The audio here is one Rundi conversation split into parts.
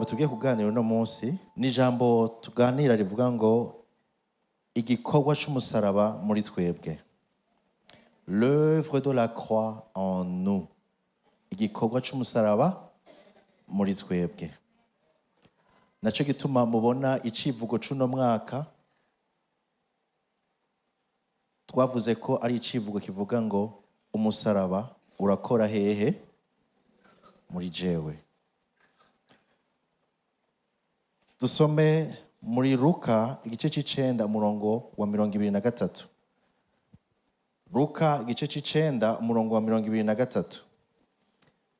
ijambo tugiye kuganira uno munsi ni ijambo tuganira rivuga ngo igikorwa c'umusaraba muri twebwe. L'œuvre de la croix en nous. Igikorwa c'umusaraba muri twebwe. Naco gituma mubona icivugo c'uno mwaka twavuze ko ari icivugo kivuga ngo umusaraba urakora hehe muri jewe. Dusome muri Luka igice c'icenda umurongo wa 23. Luka igice c'icenda umurongo wa 23.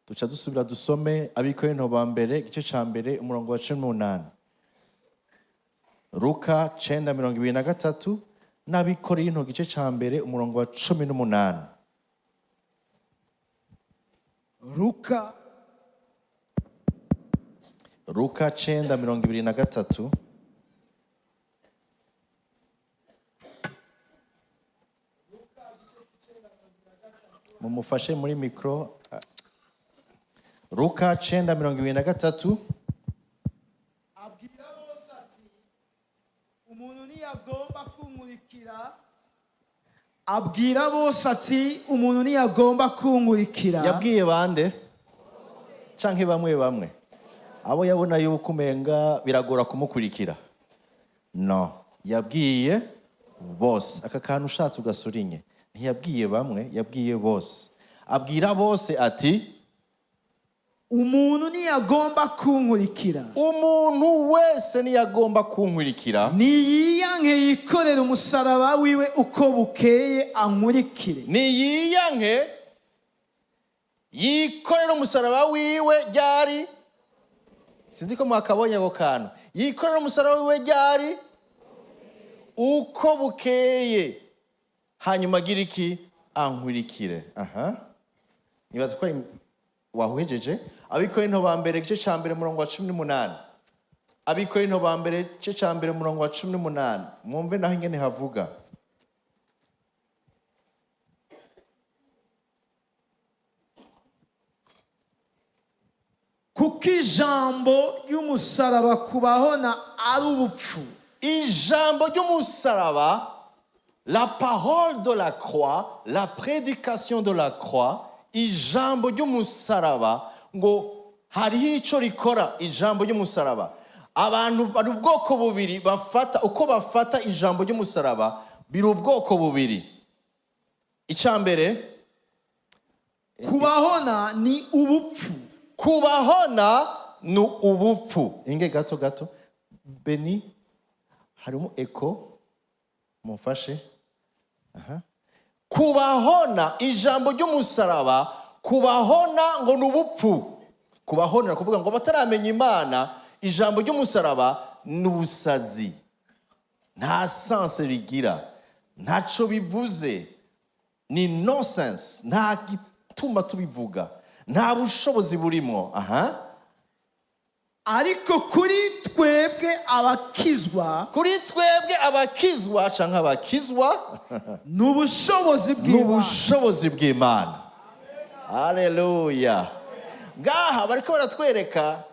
Duca dusubira dusome Abikorinto ba mbere igice ca mbere umurongo wa 18. Luka 9:23 n'Abikorinto igice ca mbere umurongo wa 18. Luka 9:23. Mumufashe muri mikro. Luka 9:23. Abwira bose ati umuntu ntiyagomba kunkurikira. Abwira bose ati umuntu ntiyagomba kunkurikira. Yabwiye bande? Canke bamwe bamwe? Abo yabona yuko umenga biragora kumukurikira. No, yabwiye bose. Aka kantu ushatse ugasurinye. Ntiyabwiye bamwe, yabwiye bose. Abwira bose ati umuntu ntiyagomba kunkurikira. Umuntu wese ntiyagomba kunkurikira. Niyiyanke yikorera umusaraba wiwe uko bukeye ankurikire. Niyiyanke yikorera umusaraba wiwe ryari? Sinzi ko mwakabonye ako kantu. Yikorera umusaraba wiwe ryari? Uko bukeye. Hanyuma agira iki? Ankurikire. Aha. Nibaza ko wahuhejeje. Abikorinto ba mbere igice ca mbere umurongo wa 18. Abikorinto ba mbere igice ca mbere umurongo wa 18. Mwumve naho ingene havuga. Kuko ijambo ry'umusaraba kubahona ari ubupfu. Ijambo ry'umusaraba, la parole de la croix, la prédication de la croix, ijambo ry'umusaraba ngo hariho ico rikora. Ijambo ry'umusaraba, abantu bari ubwoko bubiri bafata uko bafata ijambo ry'umusaraba, biri ubwoko bubiri. Icambere, kubahona ni ubupfu. Kubahona ni ubupfu. Inge gato Beni harimo eko mufashe. Aha. Kubahona ijambo ry'umusaraba, kubahona ngo ni ubupfu. Kubahona kuvuga ngo bataramenya Imana, ijambo ry'umusaraba ni ubusazi. Nta sense rigira, ntaco bivuze, ni nonsense, nta gituma tubivuga, nta bushobozi burimo. Aha. Ariko kuri twebwe abakizwa, canke abakizwa n'ubushobozi bw'Imana. Haleluya. Ngaha bariko baratwereka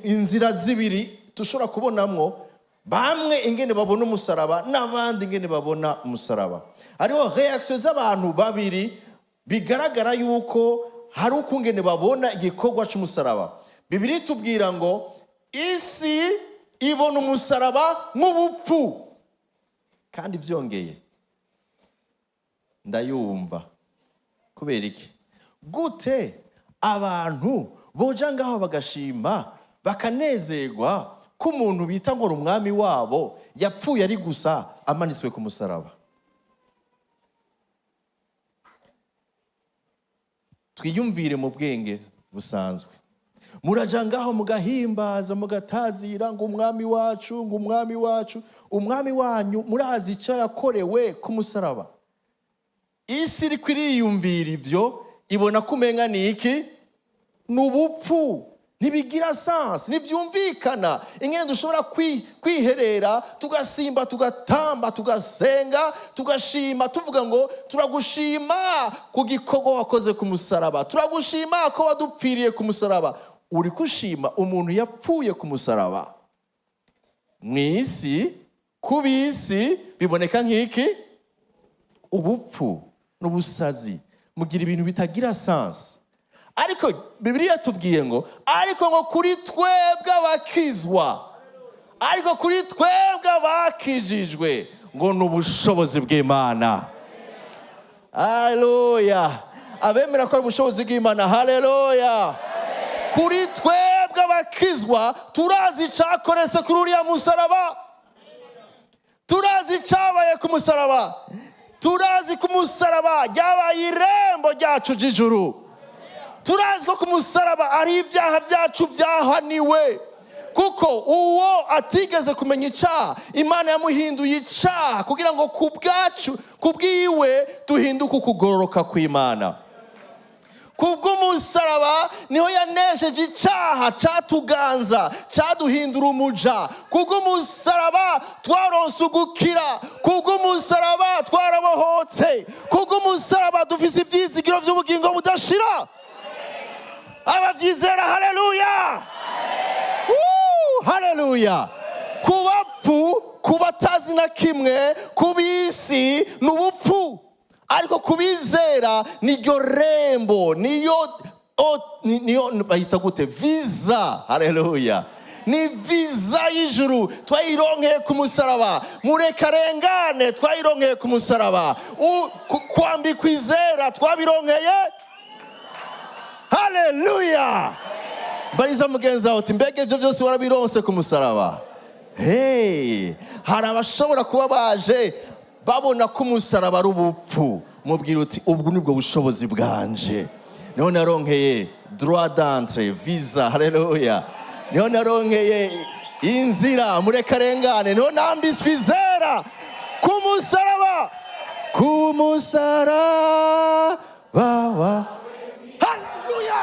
inzira zibiri tushobora kubonamwo, bamwe ingene babona umusaraba n'abandi ingene babona umusaraba. Hariho réactions z'abantu babiri bigaragara yuko hari ukungene babona igikorwa c'umusaraba. Bibiri tubwira ngo isi ibona umusaraba nk'ubupfu. Kandi vyongeye ndayumva. Kubera iki? Gute abantu boja ngaho bagashima bakanezerwa ko umuntu bita ngo umwami wabo yapfuye ari gusa amanitswe ku musaraba? Twiyumvire mu bwenge busanzwe. Muraja ngaho mugahimbaza mugatazira ngo umwami wacu, ngo umwami wacu. Umwami wanyu murazi ico yakorewe ku musaraba. Isi iriko iriyumvira ivyo, ibona kumenga ni iki? N'ubupfu. ntibigira sansi, ntibyumvikana ingene dushobora kwiherera tugasimba tugatamba tugasenga tugashima tuvuga ngo turagushima ku gikorwa wakoze ku musaraba, turagushima ko wadupfiriye ku musaraba. Uri kushima umuntu yapfuye ku musaraba. Mu isi, ku bisi biboneka nk'iki? Ubupfu n'ubusazi, mugira ibintu bitagira sansi. Ariko Bibiliya tubwiye ngo ariko ngo kuri twebwe abakizwa, ariko kuri twebwe abakijijwe ngo ni ubushobozi bw'Imana. Haleluya! Abemera ko ari ubushobozi bw'Imana, haleluya! Kuri twebwe abakizwa turazi icyakoretse kuri uriya musaraba, turazi icyabaye ku musaraba, turazi ku musaraba ryabaye irembo ryacu ry'ijuru, turazi ko ku musaraba ari ibyaha byacu byahaniwe, kuko uwo atigeze kumenya icyaha Imana yamuhinduye icyaha kugira ngo ku bwacu, ku bwiwe duhinduke ukugororoka kw'Imana. Kubw'umusaraba niho yanesheje icyaha cyatuganza cyaduhindura umuja. Kubw'umusaraba twaronse ugukira, kubw'umusaraba twarabohotse, kubw'umusaraba dufise ibyizigiro by'ubugingo budashira. Ababyizera, haleluya! Haleluya! Ku bapfu, ku batazi na kimwe, ku bisi ni ubupfu, ariko kubizera niryo rembo, niyo bahita gute? Visa. Haleluya! Ni visa y'ijuru twayironkeye ku musaraba. Murekarengane twayironkeye ku musaraba. Kwambikwa izera twabironkeye. Haleluya! Bariza mugenzi wawe uti mbega ibyo byose warabironse ku musaraba? Hey, hari abashobora kuba baje babona ko umusaraba ari ubupfu. Mubwira uti ubwo nibwo bushobozi bwanje, niho naronkeye droit d'entrée, visa. Haleluya! Niho naronkeye inzira, murekarengane, niho nambitswe izera ku musaraba, ku musaraba. Haleluya!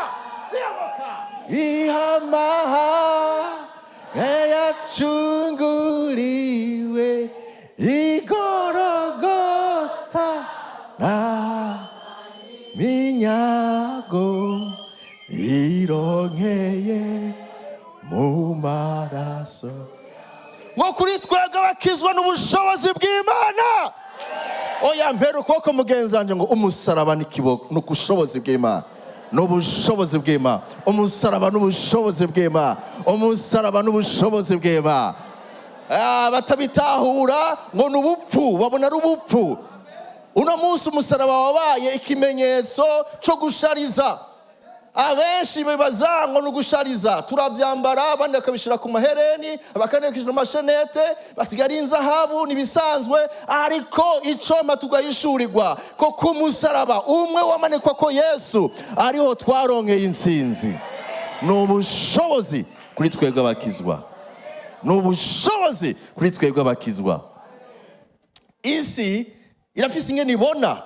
Siamoka ihamaha yacunguriwe igorogota na minyago ironkeye mu maraso. Ngo kuri twebwe abakizwa n'ubushobozi bw'Imana. Oya mpera ukuboko mugenzi wanjye ngo umusaraba ni ubushobozi bw'Imana, n'ubushobozi bw'Imana. Umusaraba n'ubushobozi bw'Imana, umusaraba n'ubushobozi bw'Imana. Batabitahura ngo ni ubupfu, babona ari ubupfu. Uno munsi umusaraba wabaye ikimenyetso cyo gushariza. Abenshi bibaza ngo ni ugushariza, turabyambara, abandi bakabishyira ku mahereni, abakandi bakishyira amashenete, basigara inzahabu n'ibisanzwe. Ariko icoma tugahishurirwa ko ku musaraba umwe wamanikwa ko Yesu ariho twaronkeye intsinzi. Ni ubushobozi kuri twebwe abakizwa, ni ubushobozi kuri twebwe abakizwa. Isi irafise ingene ibona.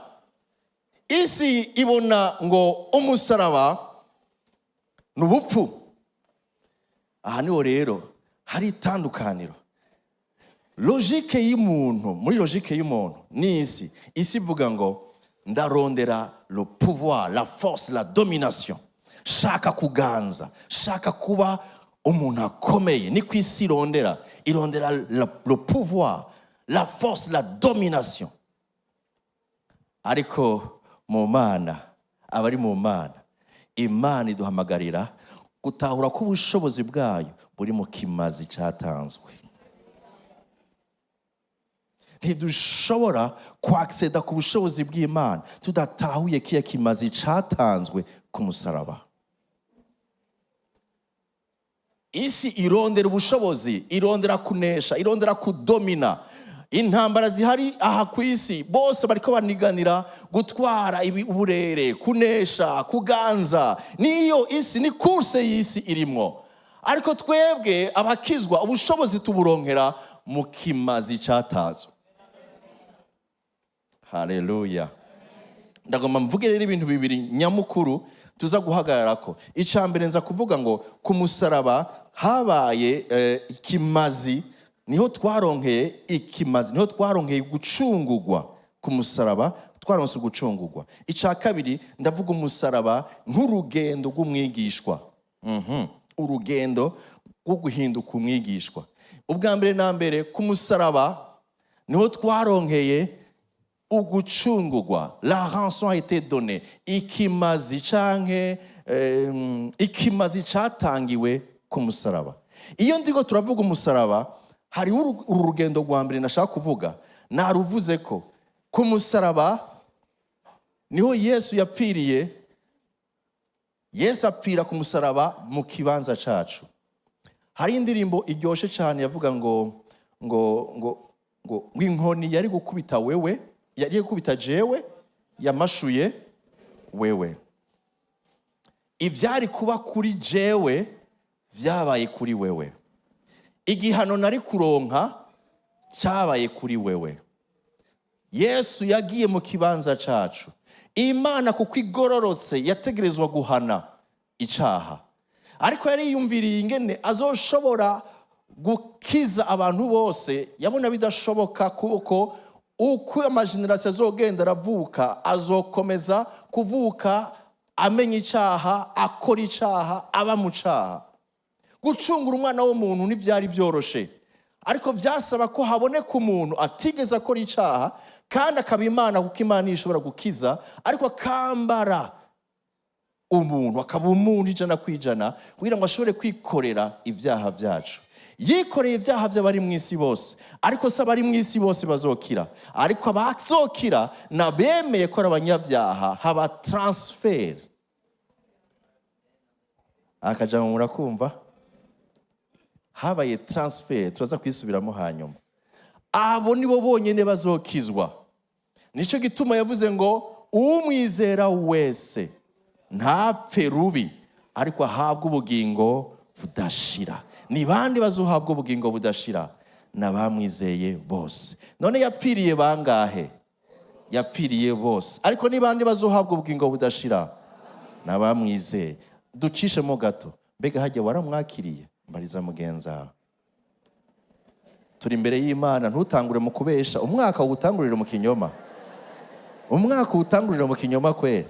Isi ibona ngo umusaraba ni ubupfu. Aha niho rero hari itandukaniro. Logike y'umuntu, muri logike y'umuntu ni isi. Isi ivuga ngo ndarondera le pouvoir, la force, la domination. Shaka kuganza, shaka kuba umuntu akomeye. Ni ku isi irondera le pouvoir, la force, la domination. Ariko mu Mana, abari mu Mana, Imana iduhamagarira gutahura ko ubushobozi bwayo buri mu kimazi cyatanzwe. Ntidushobora kwakseda ku bushobozi bw'Imana tudatahuye kiya kimazi cyatanzwe ku musaraba. Isi irondera ubushobozi, irondera kunesha, irondera kudomina. Intambara zihari aha ku isi bose bariko baniganira gutwara uburere, kunesha, kuganza. Niyo isi, ni kurse y'isi irimo. Ariko twebwe abakizwa ubushobozi tuburonkera mu kimazi cyatanzwe. Haleluya! Ndagomba mvuge rero ibintu bibiri nyamukuru tuza guhagararako. Icya mbere nza kuvuga ngo ku musaraba habaye ikimazi, niho twaronkeye ikimazi, niho twaronkeye gucungurwa. Ku musaraba twaronse gucungurwa. Icya kabiri ndavuga umusaraba nk'urugendo rw'umwigishwa. Urugendo rwo guhinduka umwigishwa. Ubwa mbere na mbere ku musaraba niho twaronkeye ugucungurwa. La rançon a été donnée. Ikimazi canke ikimazi catangiwe ku musaraba. Iyo ndiko turavuga umusaraba, hari uru rugendo rwa mbere nashaka kuvuga, naruvuze ko ku musaraba niho Yesu yapfiriye. Yesu apfira ku musaraba mu kibanza cacu. Hari indirimbo iryoshe cyane yavuga ngo inkoni yari gukubita wewe, yari gukubita jewe, yamashuye wewe. Ibyari kuba kuri jewe byabaye kuri wewe. Igihano nari kuronka cyabaye kuri wewe. Yesu yagiye mu kibanza cacu. Imana kuko igororotse yategerezwa guhana icaha, ariko yari yumviriye ingene azoshobora gukiza abantu bose. Yabona bidashoboka kuko uko amajenerasiyo azogenda aravuka, azokomeza kuvuka amenya icaha, akora icaha, aba mu caha. Gucungura umwana w'umuntu ntivyari vyoroshe, ariko vyasaba ko haboneka umuntu atigeze akora icaha kandi akaba Imana, kuko Imana ishobora gukiza, ariko akambara umuntu, akaba umuntu 100% kugira ngo ashobore kwikorera ibyaha byacu. Yikoreye ibyaha by'abari mu isi bose, ariko se abari mu isi bose bazokira? Ariko abazokira nabemeye ko ari abanyabyaha, haba transfer. Akajambo murakumva? Habaye transfer, turaza kwisubiramo hanyuma. Abo nibo bonyene bazokizwa. Nico gituma yavuze ngo umwizera wese ntapfe rubi, ariko ahabwe ubugingo budashira. Ni bande bazohabwa ubugingo budashira? N'abamwizeye bose. None yapfiriye bangahe? Yapfiriye bose. Ariko ni bande bazohabwa ubugingo budashira? N'abamwizeye. Ducishemo gato. Mbega hajya waramwakiriye? Mbariza mugenza. Turi imbere y'Imana, ntutangure mu kubesha. Umwaka utangurira mu kinyoma. Umwaka utangurira mu kinyoma kwera.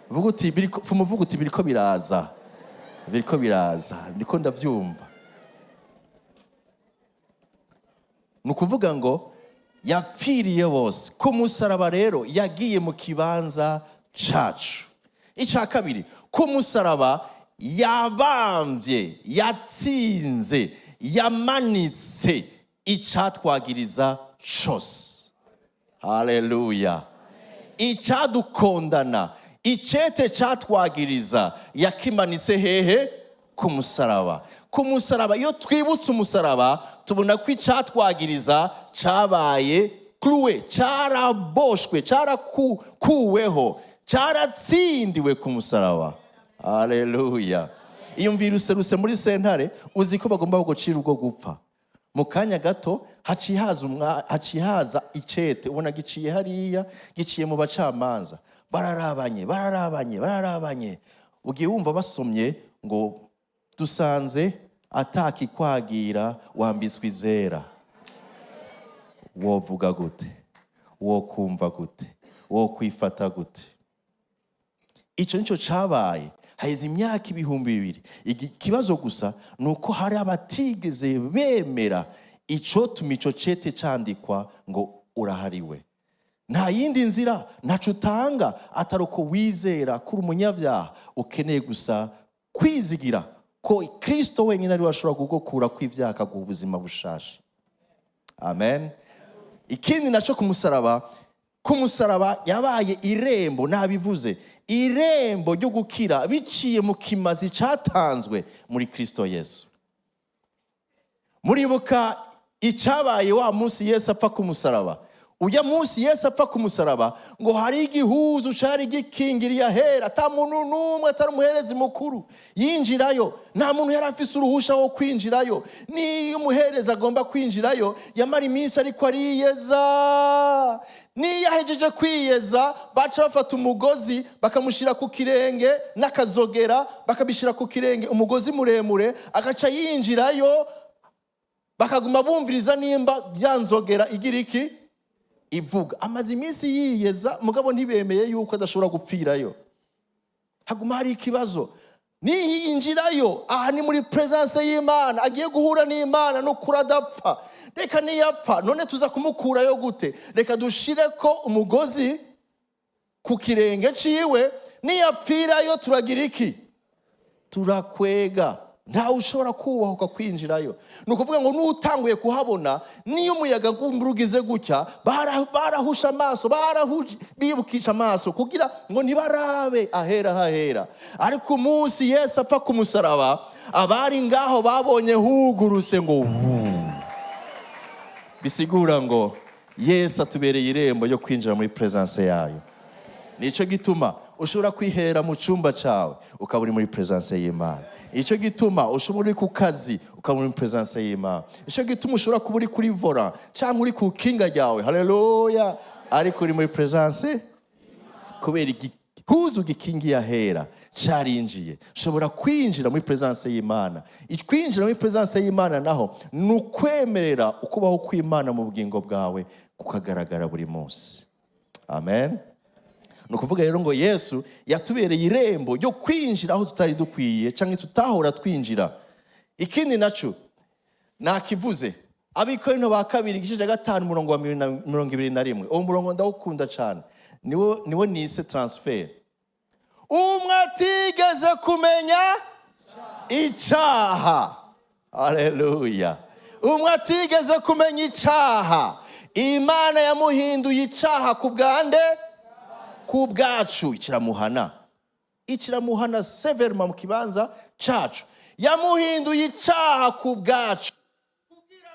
Vuga uti vuga uti biriko biraza. Biriko biraza. Ndiko ndavyumva. Nukuvuga ngo yapfiriye bose. Ku musaraba rero yagiye mu kibanza cacu. Icya kabiri, ku musaraba yabambye, yatsinze, yamanitse icyatwagiriza cyose. Haleluya. Icyadukondana, icyete cyatwagiriza yakimanitse hehe? Ku musaraba. Ku musaraba, iyo twibutse umusaraba tubona ko icyatwagiriza cyabaye cloué, cyaraboshwe, cyarakuweho, cyaratsindiwe ku musaraba. Haleluya. Iyo mviruse muri sentare uzi ko bagomba gucira ubwo gupfa. Mu kanya gato hacihaza icete, ubona giciye hariya, giciye mu bacamanza. Bararabanye. Ugiye wumva basomye ngo dusanze atakikwagira wambitswe izera. Wovuga gute? Wokumva gute? Wokwifata gute? Ico nico cabaye. Haize imyaka 2,000. Ikibazo gusa nuko hari abatigeze bemera ico tumico cete candikwa ngo urahariwe. Nta yindi nzira, ntaco utanga ataruko wizera kuri umunyabyaha. Ukeneye gusa kwizigira ko Kristo wenyine ari washobora kugukura kw'ivyaha akaguha ubuzima bushasha. Amen. Ikindi naco ku musaraba yabaye irembo, nabivuze, irembo ryo gukira biciye mu kimazi catanzwe muri Kristo Yesu. Muribuka icabaye wa munsi Yesu apfa ku musaraba. ujya munsi Yesu apfa ku musaraba ngo hari igihuzu cari gikingiriye ahera, ata muntu n'umwe atari umuherezi mukuru yinjirayo, nta muntu yari afise uruhusha wo kwinjirayo. Niyo umuherezi agomba kwinjirayo yamara iminsi ariko ariyeza. Niyo ahejeje kwiyeza baca bafata umugozi bakamushira ku kirenge n'akazogera, bakabishira ku kirenge, umugozi muremure, agaca yinjirayo, bakaguma bumviriza nimba byanzogera igira iki ivuga. Amaze iminsi yiyeza, mugabo ntibemeye yuko adashobora gupfirayo. Haguma hari ikibazo. Niyinjirayo, aha ni muri presence y'Imana, agiye guhura n'Imana no kuradapfa. Reka niyapfa, none tuza kumukurayo gute? Reka dushireko umugozi ku kirenge ciwe, niyapfirayo turagira iki? Turakwega. Ntawe ushobora kubahuka kwinjirayo. Nukuvuga ngo n'utanguye kuhabona, niyo umuyaga ngurugize gutya, barahusha amaso, bibukisha amaso kugira ngo ntibarabe ahera hahera. Ariko umunsi Yesu apfa ku musaraba, abari ngaho babonye huguruse ngo bisigura ngo Yesu atubereye irembo yo kwinjira muri presence yayo. Nico gituma ushobora kwihera mu cyumba cyawe ukaba uri muri presence y'Imana. Ico gituma ushobora uri ku kazi ukaba muri presence y'Imana. Ico gituma ushobora kuba uri kuri volant cyangwa uri ku kinga ryawe, haleluya, ariko uri muri presence kubera igihuzu gikingiye ahera carinjiye. Ushobora kwinjira muri presence y'Imana. Kwinjira muri presence y'Imana naho nukwemerera ukubaho kw'Imana mu bugingo bwawe kukagaragara buri munsi. Amen. Nukuvuga rero ngo Yesu yatubereye irembo ryo kwinjira aho tutari dukwiye cyangwa tutahora twinjira. Ikindi naco nakivuze, Abikorintho ba kabiri igice cya 5 umurongo wa 21. Uwo murongo ndawukunda cyane. Niwo nise transfer. Umwe atigeze kumenya icaha. Haleluya. Umwe atigeze kumenya icaha, Imana yamuhinduye icaha ku bwande, ku bwacu. Ikiramuhana severement mu kibanza cacu. Yamuhinduye icaha ku bwacu kugira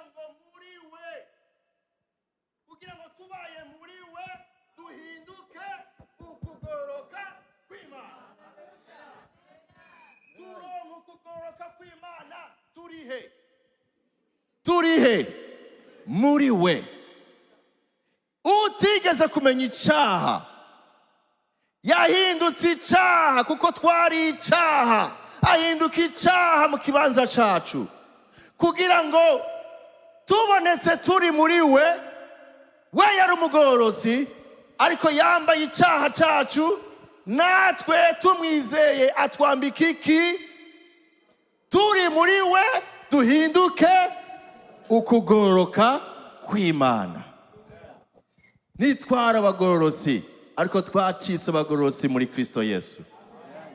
ngo tubaye muri we duhinduke ukugoroka kw'Imana. Turonka ukugoroka kw'Imana turihe muri we. Utigeze kumenya icaha yahindutse icaha kuko twari icaha, ahinduka icaha mu kibanza cacu kugira ngo tubonetse turi muri we. We yari umugorozi ariko yambaye icaha cacu, natwe tumwizeye atwambika iki? Turi muri we duhinduke ukugoroka kw'Imana. Nitwara abagororotsi ariko twacitse abagororotsi muri Kristo Yesu.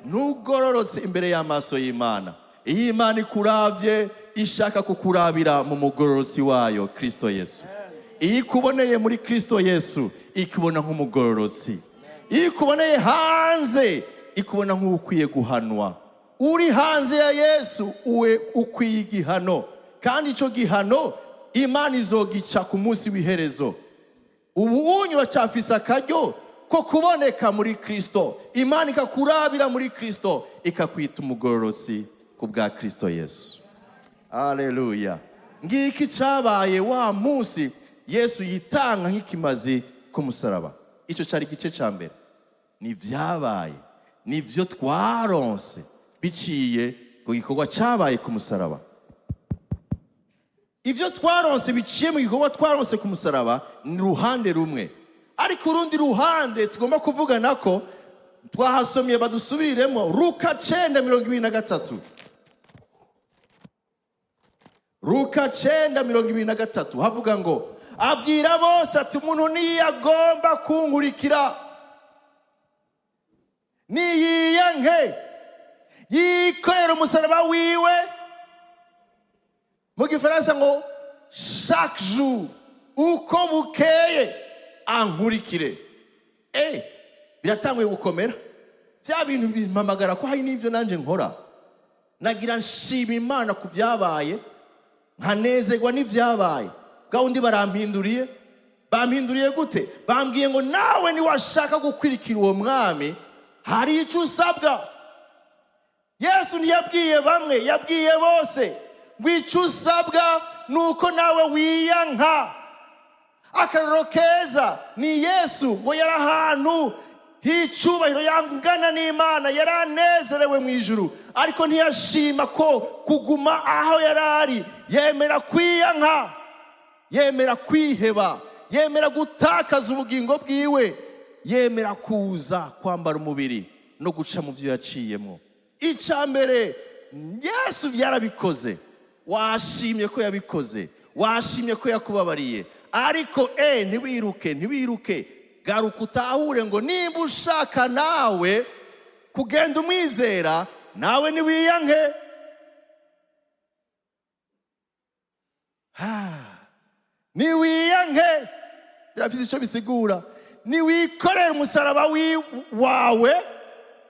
Nugororotse imbere y'amaso y'Imana. Iyo Imana ikuravye ishaka kukurabira mu mugororotsi wayo Kristo Yesu. Iyo ikuboneye muri Kristo Yesu ikubona nk'umugororotsi. Iyo ikuboneye hanze ikubona nk'ukwiye guhanwa. Uri hanze ya Yesu uwe ukwiye igihano, kandi ico gihano Imana izogica ku munsi w'iherezo. Ubu unyu wacafise akaryo ko kuboneka muri Kristo. Imana ikakurabira muri Kristo ikakwita umugororotsi ku bwa Kristo Yesu. Haleluya. Ngiki cabaye wa munsi Yesu yitanga nk'ikimazi ku musaraba. Ico cari igice ca mbere. Ni vyabaye, ni vyo twaronse biciye ku gikorwa cabaye ku musaraba. Ivyo twaronse biciye mu gikorwa twaronse ku musaraba ni ruhande rumwe. Ariko urundi ruhande tugomba kuvugana ko twahasomye badusubiriremo Luka 9:23. Luka 9:23 havuga ngo abwira bose ati umuntu niyagomba kunkurikira niyiyanke yikorera umusaraba wiwe, mu gifaransa ngo chaque jour, uko bukeye ankurikire. Biratanguye gukomera. Bya bintu bimpamagara ko hari n'ivyo nanje nkora. Nagira nshima Imana ku vyabaye, nkanezerwa n'ivyabaye. Bwa undi barampinduriye, bampinduriye gute? Bambwiye ngo nawe niwashaka gukwirikira uwo mwami hari icyo usabwa. Yesu ntiyabwiye bamwe, yabwiye bose ngo icyo usabwa ni uko nawe wiyanka. Akarorero keza ni Yesu, ngo yari ahantu h'icyubahiro yangana n'Imana, yari anezerewe mu ijuru, ariko ntiyashima ko kuguma aho yari ari. Yemera kwiyanka, yemera kwiheba, yemera gutakaza ubugingo bwiwe, yemera kuza kwambara umubiri no guca mu byo yaciyemo. Icya mbere, Yesu yarabikoze. Washimye ko yabikoze, washimye ko yakubabariye, ariko ntiwiruke, garuka utahure ngo nimba ushaka nawe kugenda umwizera, nawe niwiyanke. Niwiyanke birafite icyo bisigura. Niwikorere umusaraba wawe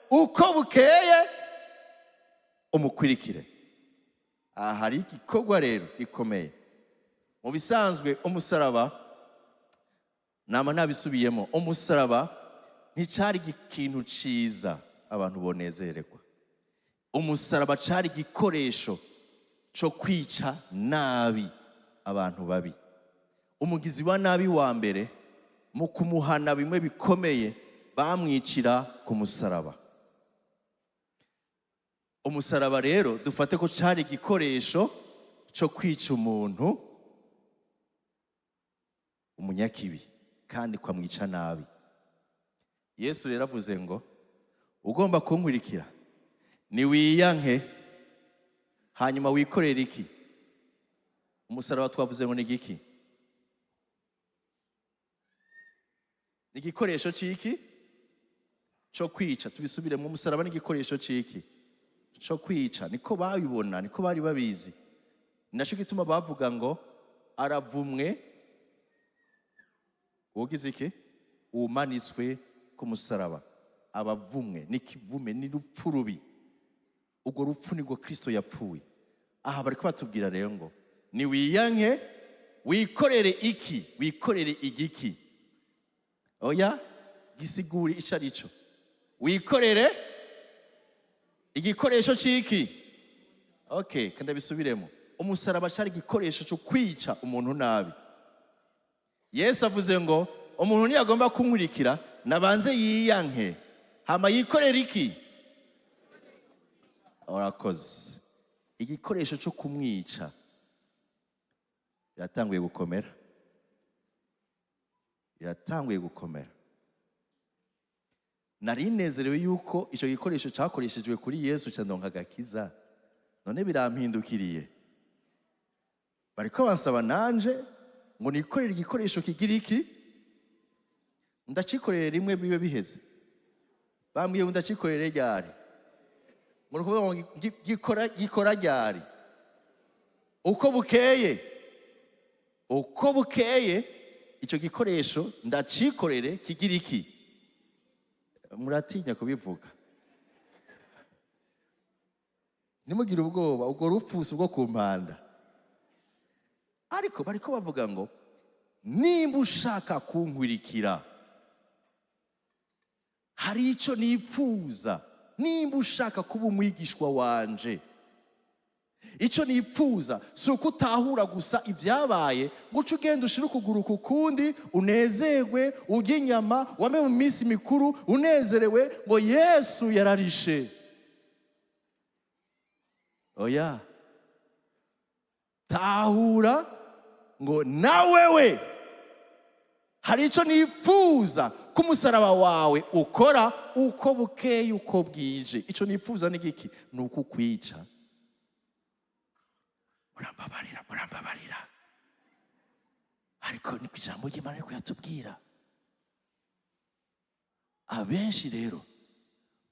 uko bukeye umukurikire. Aha hari igikorwa rero gikomeye. Mu bisanzwe umusaraba, nama nabisubiyemo, umusaraba nticyari ikintu cyiza abantu bonezererwa. Umusaraba cyari igikoresho cyo kwica nabi abantu babi. Umugizi wa nabi wa mbere, mu kumuhana bimwe bikomeye, bamwicira ku musaraba. Umusaraba rero dufate ko cyari igikoresho cyo kwica umuntu umunyakibi kandi kwamwica nabi. Yesu rero avuze ngo ugomba kunkurikira niwiyanke, hanyuma wikorere iki? Umusaraba twavuze ngo ni igiki? Ni igikoresho cy'iki? Cyo kwica. Tubisubire mu musaraba ni igikoresho cy'iki? Cyo kwica. Niko babibona, niko bari babizi. Nacyo gituma bavuga ngo aravumwe ugize iki? Umanitswe ku musaraba. Abavumwe n'ikivume n'urupfu rubi. Ubwo rupfu nibwo Kristo yapfuye. Aha bari kubatubwira rero ngo niwiyanke, wikorere iki? Wikorere igiki? Oya, gisiguri icyo ari cyo. Wikorere igikoresho cy'iki? Okay, kandi bisubiremo. Umusaraba cyari igikoresho cyo kwica umuntu nabi. Yesu avuze ngo umuntu ntiyagomba kunkurikira, nabanze yiyanke, hama yikorere iki? Orakoze. Igikoresho cyo kumwica yatanguye gukomera. Yatanguye gukomera. Nari nezerewe yuko icyo gikoresho cyakoreshejwe kuri Yesu cyandonka agakiza, none birampindukiriye. Bariko bansaba nanje ngo nikorere igikoresho kigira iki? Ndacikorere rimwe bibe biheze. Bambwiye ngo ndacikorere ryari? Ngo nukuvuga ngo gikora ryari? Uko bukeye icyo gikoresho ndacikorere kigira iki? Muratinya kubivuga. Nimugire ubwoba, ubwo rupfusi bwo kumpanda. Ariko bariko bavuga ngo nimba ushaka kunkurikira, hari icyo nipfuza. Nimba ushaka kuba umwigishwa wanje, icyo nipfuza si uko utahura gusa ibyabaye ngo uce ugenda ushire ukuguru ku kundi unezerwe, urye inyama, wame mu minsi mikuru unezerewe ngo Yesu yararishe. Oya, tahura ngo nawewe hari icyo nipfuza ko umusaraba wawe ukora uko bukeye uko bwije. Icyo nipfuza ni giki? Ni uko ukwica. Murambabarira. Ariko ni ijambo ry'Imana riko yatubwira. Abenshi rero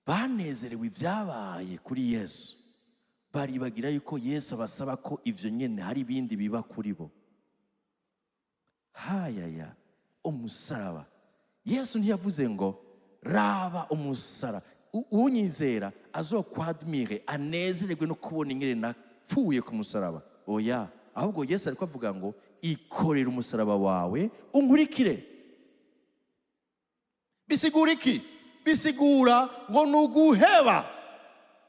banezerewe ibyabaye kuri Yesu, baribagira yuko Yesu abasaba ko ivyo nyene hari ibindi biba kuri bo. Hayaya, umusaraba. Yesu ntiyavuze ngo raba umusaraba, unyizera azokwadmire, anezererwe no kubona ingene napfuye ku musaraba. Oya, ahubwo Yesu ariko avuga ngo ikorere umusaraba wawe unkurikire. Bisigura iki? Bisigura ngo nuguheba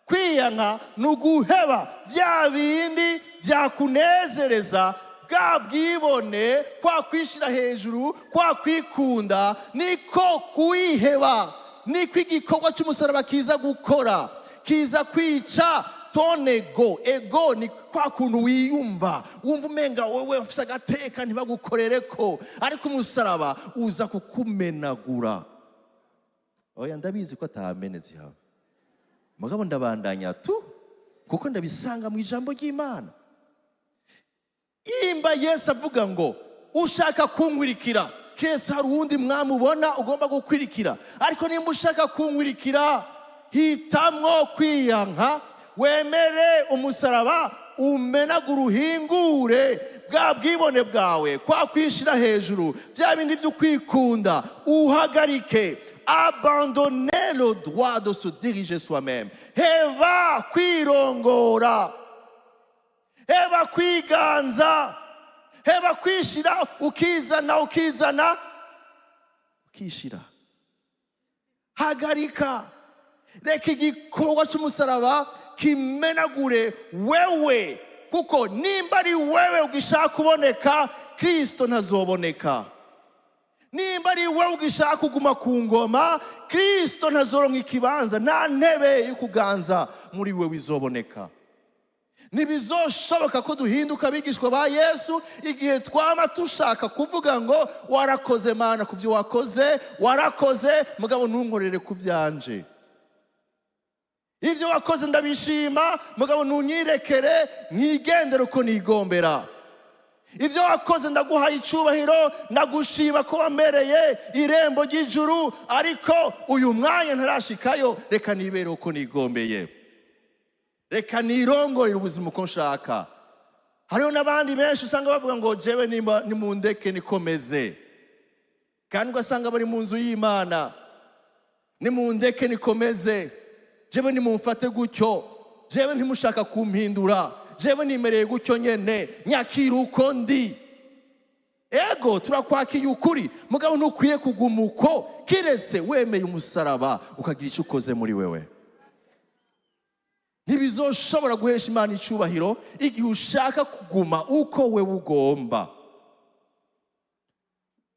kwiyanka, nuguheba vya bindi vyakunezereza, bwa bwibone, kwa kwishira hejuru, kwa kwikunda, niko kuiheba. Niko igikorwa cy'umusaraba kiza gukora, kiza kwica ton ego. Ego ni kwa kuntu wiyumva, wumva umenga wewe ufise agateka ntibagukorereko, ariko umusaraba uza kukumenagura. Oya, ndabizi ko atamenetse hawe, mugabo ndabandanya tu kuko ndabisanga mu ijambo ry'Imana. Imba Yesu avuga ngo ushaka kunkwirikira, kese hari uwundi mwami ubona ugomba gukwirikira, ariko nimba ushaka kunkwirikira, hitamwo kwiyanka, wemere umusaraba, umenagura, uhingure bwa bwibone bwawe, kwa kwishira hejuru, bya bindi byo kwikunda, uhagarike. Abandonner le droit de se diriger soi-même. Heba kwirongora, heba kwiganza, heba kwishira ukizana ukishira. Hagarika, reka igikorwa cy'umusaraba kimenagure wewe, kuko nimba ari wewe ugishaka kuboneka, Kristo ntazoboneka. Nimba ari wewe ugishaka kuguma ku ngoma, Kristo ntazoronka ikibanza, nta ntebe yo kuganza muri wewe izoboneka. Ntibizoshoboka ko duhinduka abigishwa ba Yesu igihe twama tushaka kuvuga ngo warakoze Mana kuvyo wakoze, warakoze mugabo ntunkorere kuvyanje. Ivyo wakoze ndabishima mugabo ntunyirekere nkigendere uko nigombera. Ivyo wakoze ndaguhaye icubahiro, ndagushima ko wamereye irembo ry'ijuru, ariko uyu mwanya ntarashikayo, reka nibere uko nigombeye, reka nirongorere ubuzima uko nshaka. Hariho n'abandi benshi usanga bavuga ngo jewe nimundeke nikomeze, kandi ugasanga bari mu nzu y'Imana. Nimundeke nikomeze, jewe nimumfate gutyo, jewe ntimushaka kumpindura, jewe nimereye gutyo nyene, nyakira uko ndi. Ego turakwakiye ukuri, mugabo ntukwiye kuguma uko, kiretse wemeye umusaraba ukagira icyo ukoze muri wewe. Ntibizoshobora guhesha Imana icubahiro igihe ushaka kuguma uko wewe ugomba.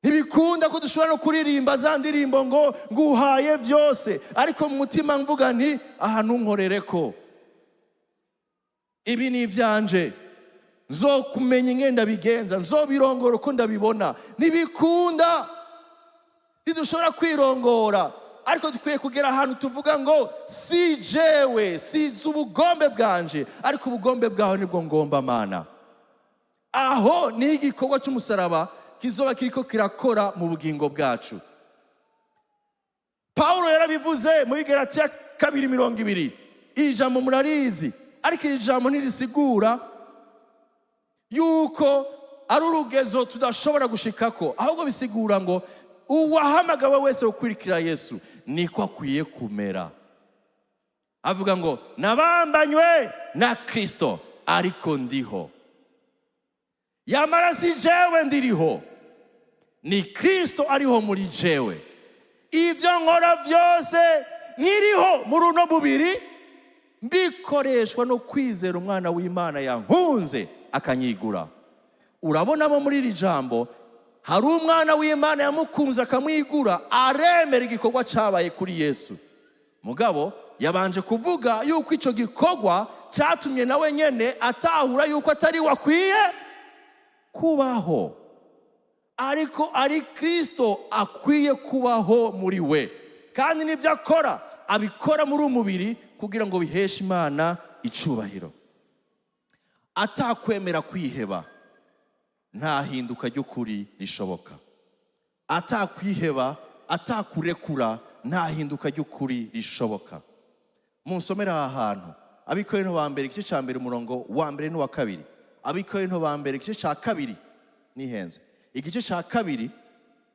Ntibikunda ko dushobora no kuririmba za ndirimbo ngo nguhaye byose, ariko mu mutima mvuga nti aha ntunkorereko, ibi ni ibyanje, nzokumenya ingenda bigenza, nzobirongora uko ndabibona. Ntibikunda, ntidushobora kwirongora, ariko dukwiye kugera ahantu tuvuga ngo si jewe, si ubugombe bwanje, ariko ubugombe bwawe nibwo ngomba Mana. Aho ni igikorwa cy'umusaraba kizoba kiriko kirakora mu bugingo bwacu. Paulo yarabivuze muri Galatiya 2:20, ijambo murarizi, ariko iri jambo ntirisigura yuko ari urugezo tudashobora gushikako, ahubwo bisigura ngo uwahamagawe wese ukurikira Yesu niko akwiye kumera. Avuga ngo nabambanywe na Kristo, ariko ndiho. Yamara si jewe ndiriho, ni Kristo ariho muri jewe. Ivyo nkora byose nkiriho muri uno mubiri, mbikoreshwa no kwizera umwana w'Imana yankunze akanyigura. Urabonamo muri iri jambo hari umwana w'Imana yamukunze akamwigura, aremera igikorwa cyabaye kuri Yesu. Mugabo yabanje kuvuga yuko ico gikorwa cyatumye nawe nyene atahura yuko atari wakwiye kubaho, ariko ari Kristo akwiye kubaho muri we, kandi nibyo akora abikora muri umubiri kugira ngo biheshe Imana icubahiro. Atakwemera kwiheba, nta hinduka ry'ukuri rishoboka. Atakwiheba, atakurekura, nta hinduka ry'ukuri rishoboka. Munsomera aha hantu Abikorintho ba mbere igice cya mbere umurongo wa mbere n'uwa kabiri. Abikorintho ba mbere igice cya kabiri, nihenze, igice cya kabiri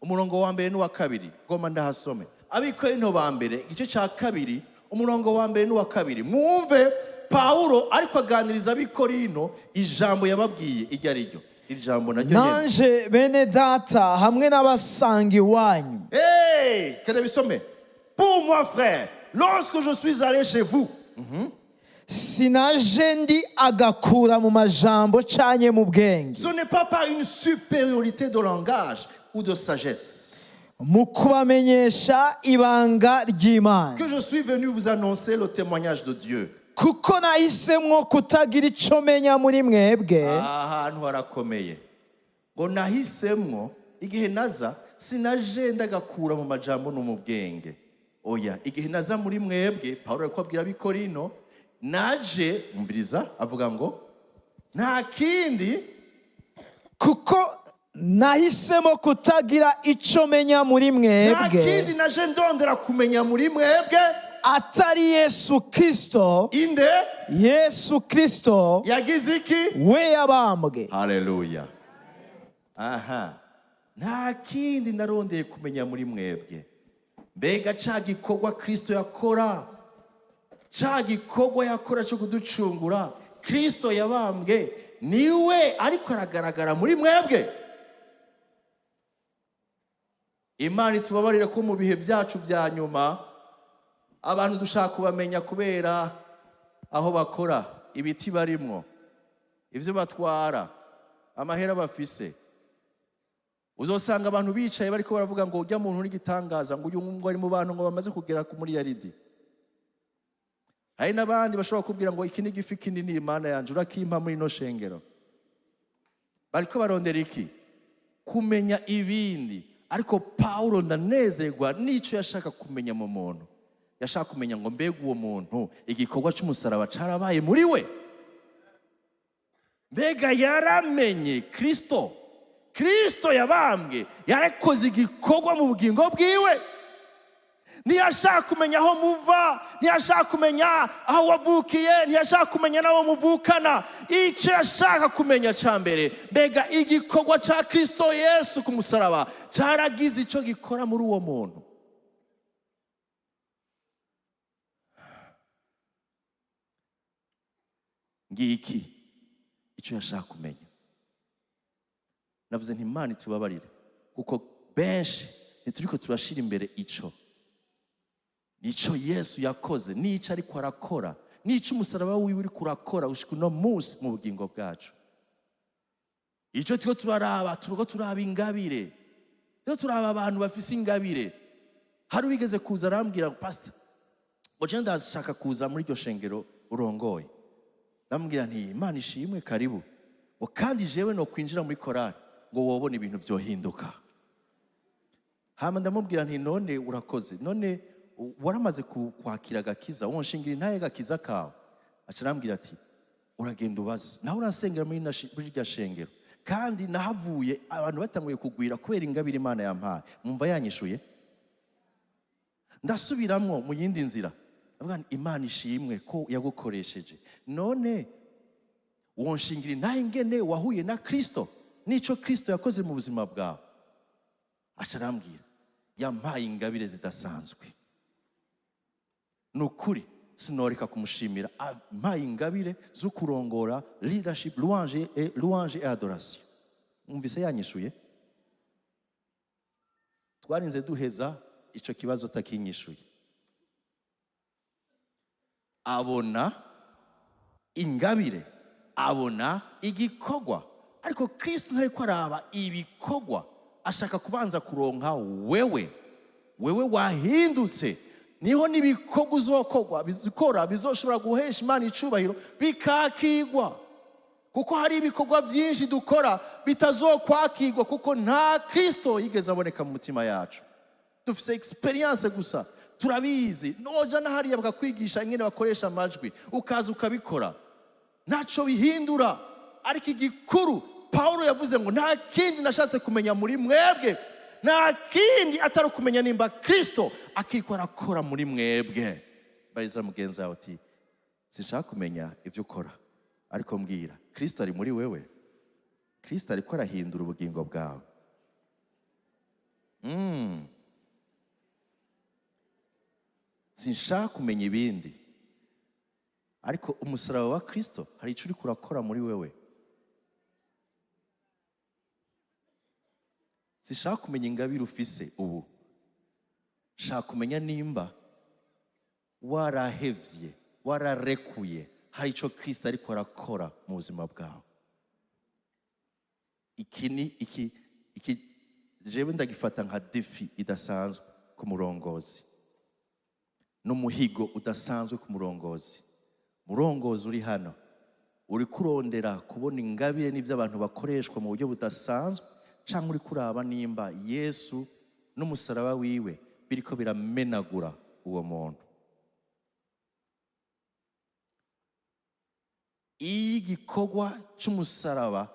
umurongo wa mbere n'uwa kabiri, ngoma ndahasome. Abikorintho ba mbere igice cya kabiri umurongo wa mbere n'uwa kabiri. Mwumve Pawulo ariko aganiriza ab'i Korinto ijambo yababwiye iryo ari ryo. Iri jambo naryo nyene. nanje bene data hamwe n'abasanga iwanyu. Hey, kene bisome. Pour moi frère, lorsque je suis allé chez vous, Sinaje ndi agakura mu majambo canye mu bwenge. ce n'est pas par une supériorité de langage ou de sagesse Mu kubamenyesha ibanga ry'Imana. que je suis venu vous annoncer le témoignage de Dieu. Kuko nahisemwo kutagira ico menya muri mwebwe. Ahantu harakomeye. Ngo nahisemwo igihe naza sinaje ndagakura mu majambo no mu bwenge. Oya, igihe naza muri mwebwe, Pawulo ariko abwira ab'i Korinto, naje umviriza avuga ngo nta kindi Kuko nahisemo kutagira ico menya muri nta mwebwe kindi naje ndondera kumenya muri mwebwe atari Yesu Kristo. inde Yesu Kristo yagize iki? we yabambwe. Haleluya. Aha, nta kindi narondeye kumenya muri mwebwe. Mbega ca gikorwa Kristo yakora, ca gikorwa yakora cyo kuducungura, Kristo yabambwe niwe ariko aragaragara muri mwebwe. Imana itubabarire ko mu bihe byacu bya nyuma abantu dushaka kubamenya kubera aho bakora, ibiti barimwo, ivyo batwara, amahera bafise. Uzosanga abantu bicaye bariko baravuga ngo ujya muntu n'igitangaza, ngo uyu ngo ari mu bantu ngo bamaze kugera ku muri yaridi. Hari n'abandi bashobora kubwira ngo iki ni igifi kinini Imana yanje urakimpa muri no shengero. Bariko barondera iki? Kumenya ibindi. Ariko Pawulo ndanezerwa n'ico yashaka kumenya mu muntu. Yashaka kumenya ngo mbega uwo muntu igikorwa cy'umusaraba carabaye muri we. Mbega yaramenye Kristo. Kristo yabambwe yarakoze igikorwa mu bugingo bwiwe. Ntiyashaka kumenya aho muva, ntiyashaka kumenya aho wavukiye, ntiyashaka kumenya n'abo muvukana. Icyo yashaka kumenya ca mbere, mbega igikorwa ca Kristo Yesu ku musaraba caragize ico gikora muri uwo muntu. Ngiki icyo yashaka kumenya. Navuze nti Imana itubabarire kuko benshi ntituriko turashira imbere ico Yesu yakoze, nico ariko arakora, nico umusaraba wiwe uri kurakora ushika no munsi mu bugingo bwacu. Ico turiko turaba ingabire, turiko turaba abantu bafise ingabire. Hari wigeze kuza arambwira pastor, oje ndashaka kuza muri iryo shengero urongoye. Ndamubwira nti Imana ishimwe karibu. Kandi jewe no kwinjira muri korali ngo wobone ibintu byohinduka. Hama ndamubwira nti none urakoze, none waramaze kwakira agakiza, wonshingira intaye gakiza kawe. Acarambwira ati uragenda ubaze, naho urasengera muri iryo shengero, kandi nahavuye abantu batanguye kugwira kubera ingabire Imana yampaye. Mumva yanyishuye? Ndasubiramwo mu yindi nzira, ndavuga nti Imana ishimwe ko yagukoresheje. None wonshingira intaye ngene wahuye na Kristo, nico Kristo yakoze mu buzima bwawe. Acarambwira yampaye ingabire zidasanzwe. Nukuri sinoreka kumushimira, ampaye ingabire zo kurongora, leadership, louange et adoration. Umvise yanyishuye? Twarinze duheza ico kibazo takinyishuye. Abona ingabire, abona igikorwa, ariko Kristo ntariko araba ibikorwa, ashaka kubanza kuronka wewe wahindutse. Niho n'ibikorwa uzokora bizoshobora guhesha Imana icubahiro bikakigwa. Kuko hari ibikorwa byinshi dukora bitazokwakigwa kuko nta Kristo yigeze aboneka mu mutima yacu. Dufise experience gusa, turabizi. Noja nahariya bakakwigisha ingene bakoresha amajwi, ukaza ukabikora, ntaco bihindura. Ariko igikuru Pawulo yavuze ngo nta kindi nashatse kumenya muri mwebwe, nta kindi atari kumenya nimba Kristo akiriko arakora muri mwebwe. Bariza mugenzi wawe ati sinshaka kumenya ibyo ukora, ariko mbwira Kristo ari muri wewe. Kristo ariko arahindura ubugingo bwawe. Sinshaka kumenya ibindi, ariko umusaraba wa Kristo hari icyo uri kurakora muri wewe. Sishaka kumenya ingabire ufise ubu, shaka kumenya nimba warahevye, wararekuye, hari icyo Kristo ariko arakora mu buzima bwawe. Iki jewe ndagifata nka defi idasanzwe ku murongozi, n'umuhigo udasanzwe ku murongozi. Murongozi uri hano, uri kurondera kubona ingabire n'ibyo abantu bakoreshwa mu buryo budasanzwe, cyangwa uri kuraba nimba Yesu n'umusaraba wiwe biriko biramenagura uwo muntu. Iyo igikorwa cy'umusaraba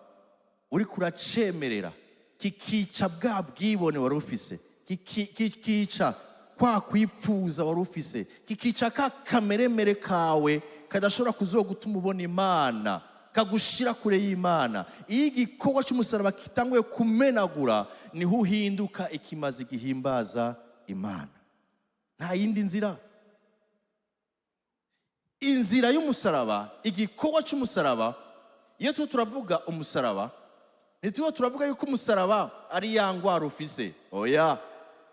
uri kuracemerera kikica bwa bwibone wari ufise, kikica kwa kwifuza wari ufise, kikica ka kameremere kawe kadashobora kuzogutuma ubona Imana, kagushira kure y'Imana. Iyo igikorwa cy'umusaraba kitanguye kumenagura, niho uhinduka ikimazi gihimbaza Imana. Nta yindi nzira. Inzira y'umusaraba, igikorwa cy'umusaraba, iyo turavuga umusaraba, ntituba turavuga yuko umusaraba ari ya ngwara ufise. Oya.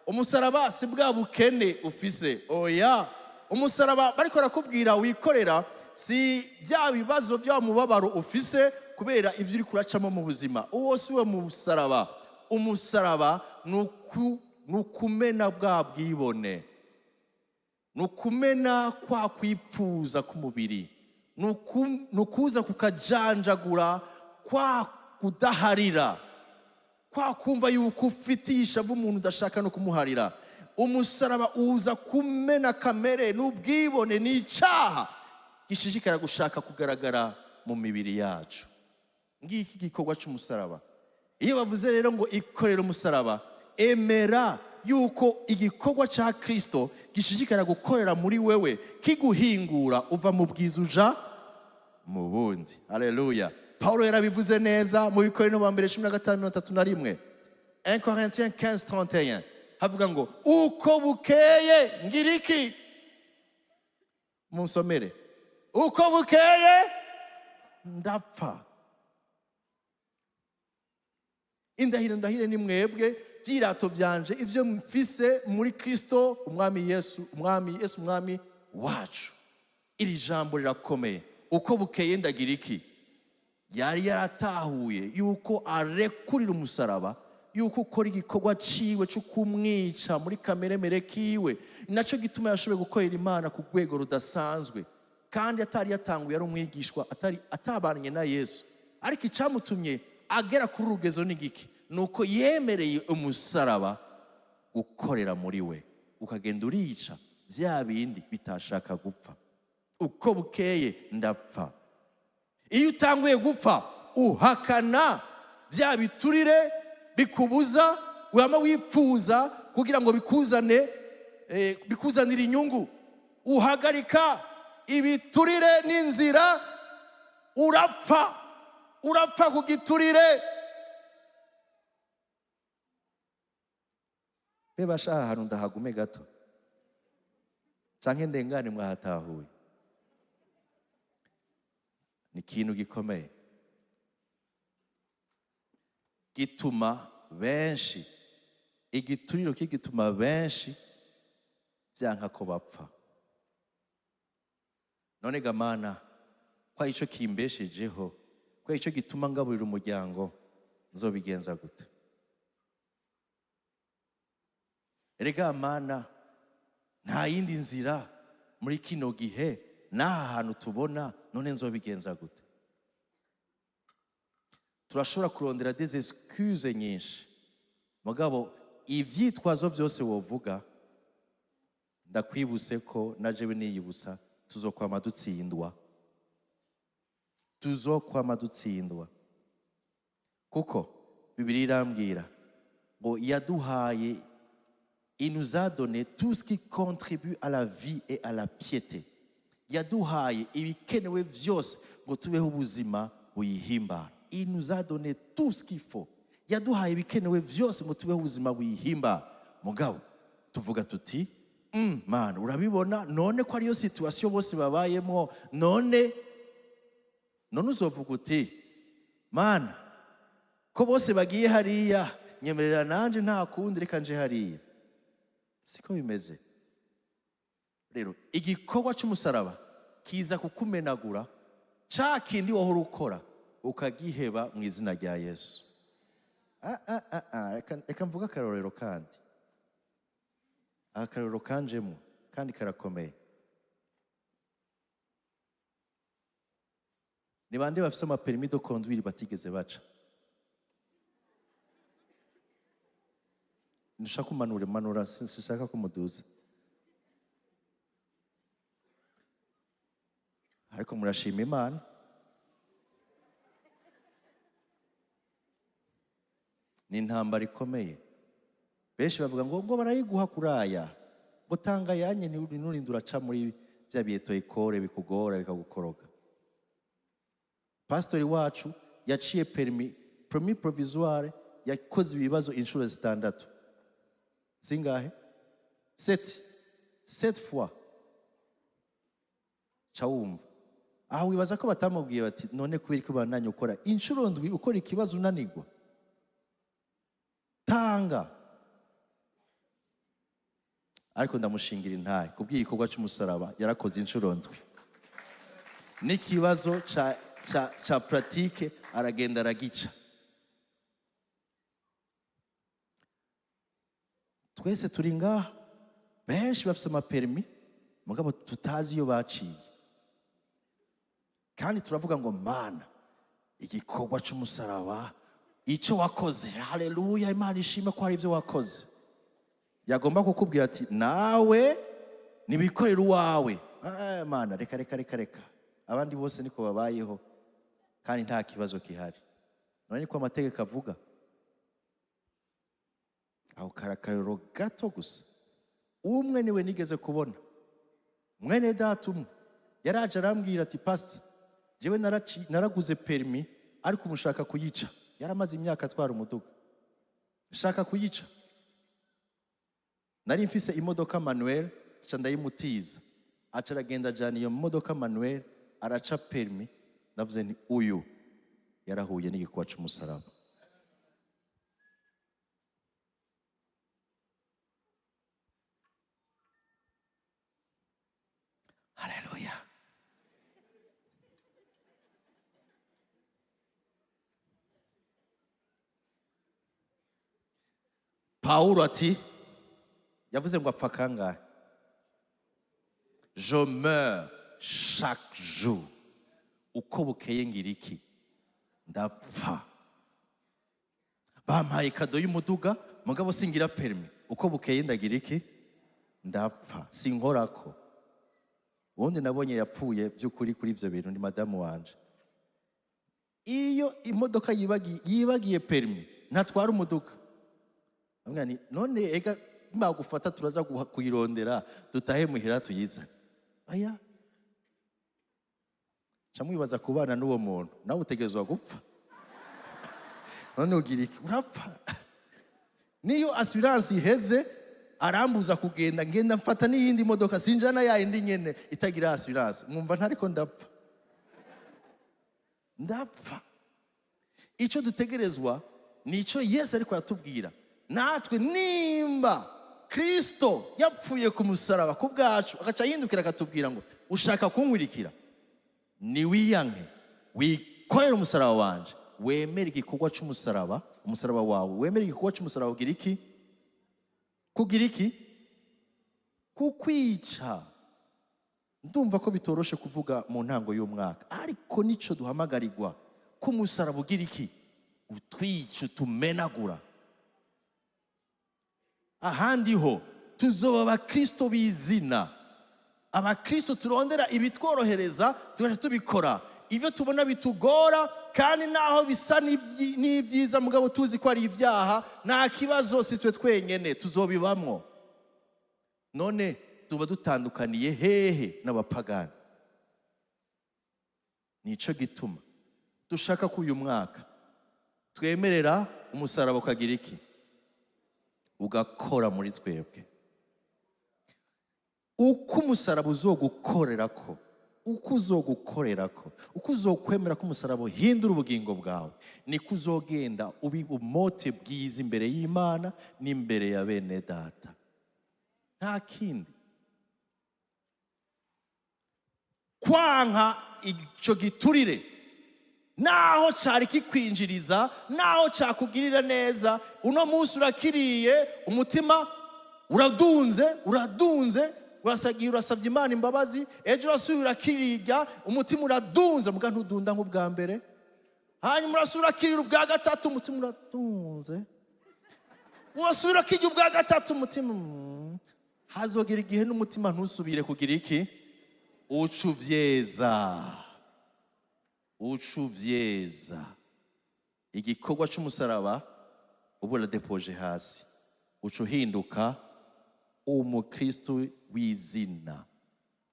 Umusaraba si bwa bukene ufise. Oya. Umusaraba bariko barakubwira wikorera si bya bibazo bya mubabaro ufise kubera ivyo uri kuracamo mu buzima. Uwo si we musaraba. Umusaraba nukumena bwa bwibone, nukumena kwa kwifuza k'umubiri, nukuza kukajanjagura kwa kudaharira, kwa kumva yuko ufitiye ishavu umuntu udashaka no kumuharira. Umusaraba uza kumena kamere n'ubwibone n'icaha gishishikara gushaka kugaragara mu mibiri yacu. Ngiki gikorwa cy'umusaraba. Iyo bavuze rero ngo ikorera umusaraba, emera yuko igikorwa cya Kristo gishishikara gukorera muri wewe, kiguhingura uva mu bwiza uja mu bundi. Haleluya. Paulo yarabivuze neza mu Bikorino ba mbere 15:31. 1 Corinthiens 15:31. Havuga ngo uko bukeye ngiriki. Munsomere. Uko bukeye ndapfa. Indahire ni mwebwe byirato byanje ivyo mfise muri Kristo umwami Yesu, umwami wacu. Iri jambo rirakomeye. Uko bukeye ndagiriki. Yari yaratahuye yuko arekurira umusaraba, yuko ukora igikorwa ciwe cyo kumwica muri kameremere kiwe. Naco gituma yashoboye gukorera Imana ku rwego rudasanzwe, kandi atari yatanguye ari umwigishwa, atabanye na Yesu. Ariko icyamutumye agera kuri rugezo n'igiki, nuko yemereye umusaraba gukorera muri we, ukagenda urica bya bindi bitashaka gupfa. Uko bukeye ndapfa. Iyo utanguye gupfa, uhakana bya biturire bikubuza wama wifuza kugira ngo bikuzanire inyungu. Uhagarika ibiturire n'inzira, urapfa ku giturire. Beba shaha hano ndahagume gato, canke ndengane mwahatahuye. Ni ikintu gikomeye gituma benshi, igituriro kigituma benshi byanka ko bapfa. None gamana, kwa ico kimbeshejeho, kwa ico gituma ngaburira umuryango, nzobigenza gute? Erega mana, nta yindi nzira muri kino gihe, n'aha hantu tubona, none nzobigenza gute? Turashobora kurondera des excuses nyinshi, mugabo ivyitwazo byose wovuga, ndakwibutse ko na jewe niyibutsa, tuzokwama dutsindwa. Kuko Bibiliya irambwira ngo yaduhaye, il nous a donné tout ce qui contribue à la vie et à la piété. Yaduhaye ibikenewe vyose ngo tubeho ubuzima buyihimbara. Il nous a donné tout ce qu'il faut. Yaduhaye ibikenewe vyose ngo tubeho ubuzima buyihimbara. Mugabo tuvuga tuti mana urabibona none ko ariyo situation bose babayemo, none uzovuga uti mana ko bose bagiye hariya nyemerera nanje nta kundi reka nje hariya. Siko bimeze. Rero igikorwa cy'umusaraba kiza kukumenagura cya kindi wahora ukora ukagiheba mu izina rya Yesu. Reka mvuga akarorero kandi. Akarorero kanjemo kandi karakomeye. Ni bande bafite amapermis de conduire batigeze baca? Ndashaka kumanura sinshaka kumuduza. Ariko murashima Imana. Ni intambara ikomeye. Benshi bavuga ngo barayiguha kuraya. Gutanga yanye n'urindi uraca muri bya bieto ikore bikugora bikagukoroga. Pastori wacu yaciye permis provisoire yakoze ibibazo inshuro 6. Zingahe? 7 fois. Chawumva. Aho wibaza ko batamubwiye bati none kubera ko bandanye ukora inshuro ndwi ukora ikibazo unanigwa. Tanga. Ariko ndamushingira intaye kubw'igikorwa cy'umusaraba yarakoze inshuro ndwi. N'ikibazo cha pratique aragenda aragica. Twese turi ngaha benshi bafite amapermis mugabo tutazi iyo baciye. Kandi turavuga ngo mana igikorwa cy'umusaraba icyo wakoze, haleluya, Imana ishime ko hari ibyo wakoze. Yagomba kukubwira ati nawe nibikorera uwawe. Mana reka abandi bose niko babayeho kandi nta kibazo kihari. None niko amategeko avuga. Aho karakariro gato gusa. Umwe niwe nigeze kubona. Mwene data umwe yaraje arambwira ati pastor jewe naraguze permis ariko umushaka kuyica. Yaramaze imyaka atwara umuduga. Shaka kuyica. Nari mfise imodoka manuel cha ndayimutiza. Aca aragenda jana iyo modoka manuel araca permis. Navuze nti uyu yarahuye n'igikorwa cy'umusaraba. Haleluya. Paulo ati yavuze ngo apfa kangahe? Je meurs chaque jour. Uko bukeye ngira iki? Ndapfa. Bampaye kado y'umuduga mugabo singira permis. Uko bukeye ndagira iki? Ndapfa. Sinkorako. Ubundi nabonye yapfuye by'ukuri kuri ibyo bintu ni madamu wanje. Iyo imodoka yibagiye permis ntatwara umuduga. Amwani none ega mbagufata turaza kuyirondera dutahe muhira tuyizane. Aya. Chamwibaza kubana n'uwo muntu nawe utegezwa gupfa. None ugira iki? Urapfa. Niyo assurance iheze arambuza kugenda ngenda mfata n'iyindi modoka sinjana ya indi nyene itagira assurance. Mwumva ntariko ndapfa. Ndapfa. Icyo dutegerezwa nico Yesu ariko yatubwira. Natwe nimba Kristo yapfuye ku musaraba ku bwacu agaca yindukira akatubwira ngo ushaka kunkurikira ni wiyanke wikorera umusaraba wanje wemera igikorwa cy'umusaraba umusaraba wawe wemera igikorwa cy'umusaraba ugira iki? Kugira iki? Kukwica. Ndumva ko bitoroshe kuvuga mu ntango y'umwaka ariko nico duhamagarirwa ku musaraba ugira iki? Utwica tumenagura. Ahandi ho tuzoba abakristo bizina. Abakristo turondera ibitworohereza tugaje tubikora. Ivyo tubona bitugora kandi naho bisa n'ibyiza mugabo tuzi ko ari ibyaha nta kibazo si twe twenyene tuzobibamwo. None tuba dutandukaniye hehe n'abapagani? Nico gituma dushaka ko uyu mwaka twemerera umusaraba ukagira iki? Ugakora muri twebwe. uko umusaraba uzogukorerako, uko uzogukorerako, uko uzokwemera ko umusaraba uhindura ubugingo bwawe, niko uzogenda ubi umote bwiza imbere y'Imana n'imbere ya bene data. Nta kindi. Kwanka ico giturire, naho cari kikwinjiriza, naho cakugirira neza, uno munsi urakiriye, umutima uradunze, urasagiye, urasavye Imana imbabazi, ejo urasubira urakirya, umutima uradunze, muga ntudunda nk'ubwa mbere. Hanyuma urasubira urakirira ubwa gatatu, umutima uradunze, urasubira ukirya ubwa gatatu, umutima hazogera igihe n'umutima ntusubire kugira iki? Ucuvyeza. Igikorwa c'umusaraba ubu uradepoje hasi, ucuhinduka umukristo w'izina,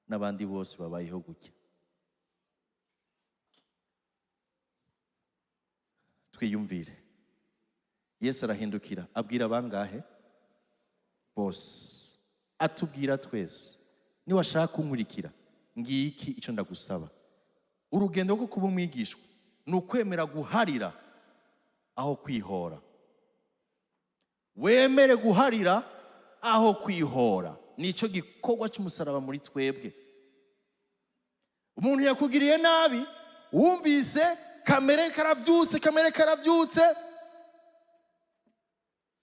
n'abandi bose babayeho gutya. Twiyumvire, Yesu arahindukira abwira bangahe? Bose. Atubwira twese, niwashaka kunkurikira, ngiki icyo ndagusaba. Urugendo rwo kuba umwigishwa ni ukwemera guharira aho kwihora. Wemere guharira aho kwihora. Nico gikorwa cy'umusaraba muri twebwe. Umuntu yakugiriye nabi, wumvise kamere karavyutse,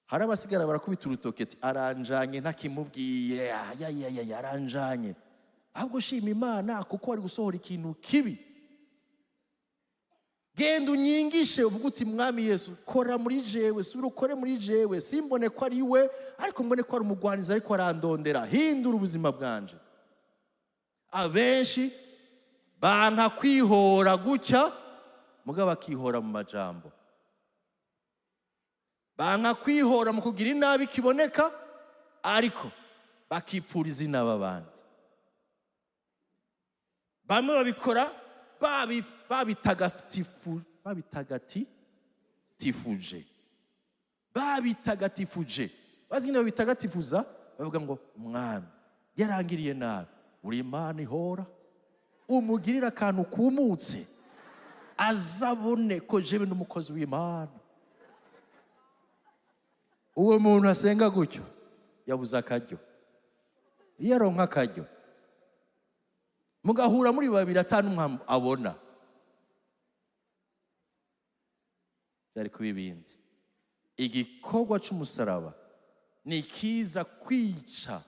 hari abasigara barakubita urutoke ati aranjanye ntakimubwiye, aranjanye. Ahubwo shima Imana kuko ari gusohora ikintu kibi. Genda unyingishe uvuga uti Mwami Yesu, kora muri jewe, subira ukore muri jewe, simbone ko ari we, ariko mbone ko ari umugwaniza ariko arandondera, hindura ubuzima bwanje. Abenshi banka kwihora gutya, mugabo bakihora mu majambo. Banka kwihora mu kugira inabi kiboneka, ariko bakipfuriza inabi abandi. Bamwe babikora babitagatifuje. Bazi nyine babitagatifuza, bavuga ngo Mwami yarangiriye nabi, uri Imana ihora, umugirira akantu kumutse, azabone ko jewe n'umukozi w'Imana. Uwo muntu asenga gutyo yabuze akaryo. Iyo aronka akaryo, mugahura muri babiri atanu abona, byari kuba ibindi. Igikorwa c'umusaraba ni kiza kwica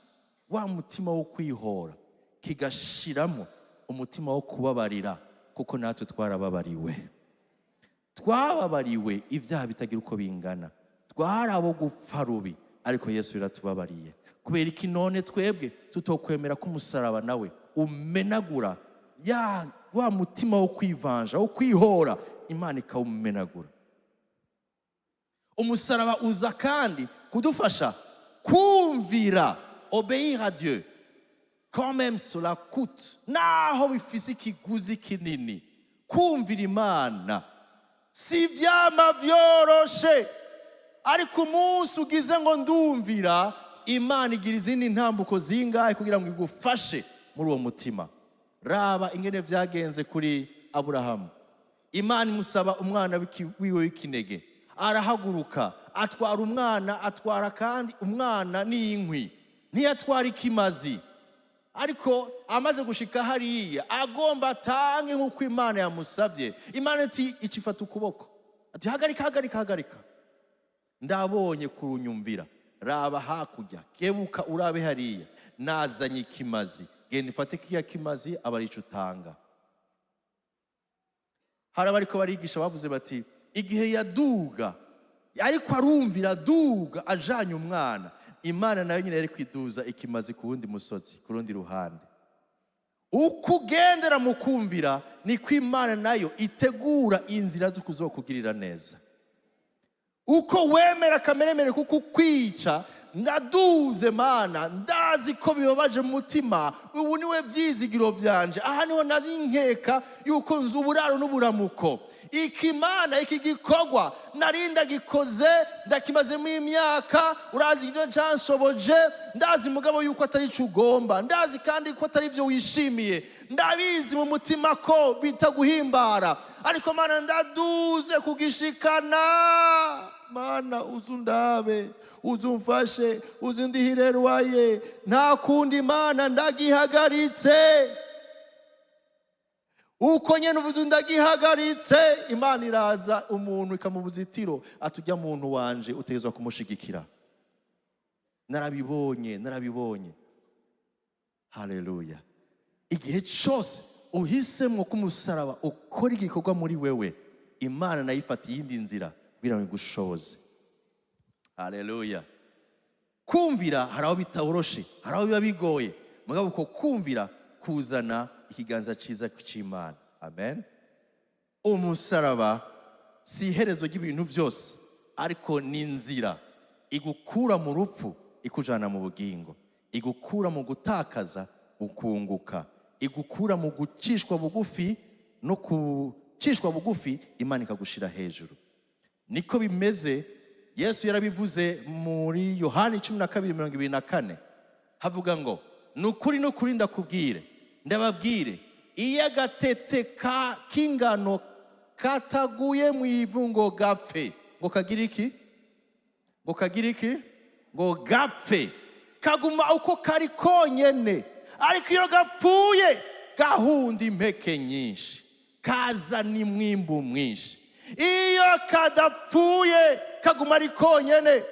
wa mutima wo kwihora, kigashiramo umutima wo kubabarira, kuko natwe twababariwe ibyaha bitagira uko bingana, twari abo gupfa rubi, ariko Yesu yaratubabariye. Kubera iki none twebwe tutokwemera ko umusaraba nawe umenagura wa mutima wo kwivanja, wo kwihora, Imana ikawumenagura. Umusaraba uza kandi kudufasha kumvira, obéir à Dieu, quand même cela coûte, naho bifise ikiguzi kinini. Kumvira Imana si vyama vyoroshe, ariko umunsi ugize ngo ndumvira, Imana igira izindi ntambuko zingahe kugira ngo igufashe muri uwo mutima. Raba ingene vyagenze kuri Aburahamu. Imana imusaba umwana wiwe w'ikinege, arahaguruka, atwara umwana, atwara kandi umwana n'inkwi, ntiyatwara ikimazi. Ariko amaze gushika hariya, agomba atange nk'uko Imana yamusavye. Imana iti icifata ukuboko, ati hagarika, ndabonye kurunyumvira, raba hakurya, kebuka urabe hariya, nazanye ikimazi, genda ifate kiya kimazi abarico utanga. Hari abariko barigisha bavuze bati igihe yaduga, ariko arumvira aduga ajanye umwana, Imana nayo nyine yari kwiduza ikimazi ku wundi musozi, ku rundi ruhande. Uko ugendera mu kumvira, niko Imana nayo itegura inzira zo kuzokugirira neza. Uko wemera kameremere kuko kwica, ndaduze Mana, ndazi ko bibabaje mu mutima, ubu niwe vyizigiro vyanje, aha niho nari nkeka yuko nzi uburaro n'uburamuko. ikimana iki gikorwa narinda gikoze ndakimazemo imyaka, urazi ibyo nshanshoboje, ndazi mugabo yuko atari cyo ugomba, ndazi kandi ko atari byo wishimiye, ndabizi mu mutima ko bitaguhimbara, ariko Mana ndaduze kugishikana. Mana uzundabe, uzumfashe, uzundihire rwaye, nta kundi Mana ndagihagaritse. Uko nyene uvuze ndagihagaritse, Imana iraza umuntu ikamubuzitiro atujya muntu wanje utegezwa kumushigikira. Narabibonye. Haleluya. Igihe cyose uhisemo kumusaraba ukora igikorwa muri wewe, Imana nayifata iyindi nzira kugira ngo igushoboze. Haleluya. Kumvira hari aho bitoroshe, hari aho biba bigoye, mugabo uko kumvira kuzana ikiganza cyiza cy'Imana. Amen. Umusaraba si iherezo ry'ibintu byose, ariko ni inzira igukura mu rupfu ikujana mu bugingo, igukura mu gutakaza ukunguka, igukura mu gucishwa bugufi no kucishwa bugufi Imana ikagushira hejuru. Niko bimeze. Yesu yarabivuze muri Yohana 12:24 havuga ngo nukuri ndakubwire, ndababwire, iyo agatete k'ingano kataguye mu ivu ngo gapfe, ngo kagira iki? Ngo gapfe, kaguma uko kari konyene, ariko iyo gapfuye gahunda impeke nyinshi, kazana imwimbu mwinshi. Iyo kadapfuye kaguma ari konyene,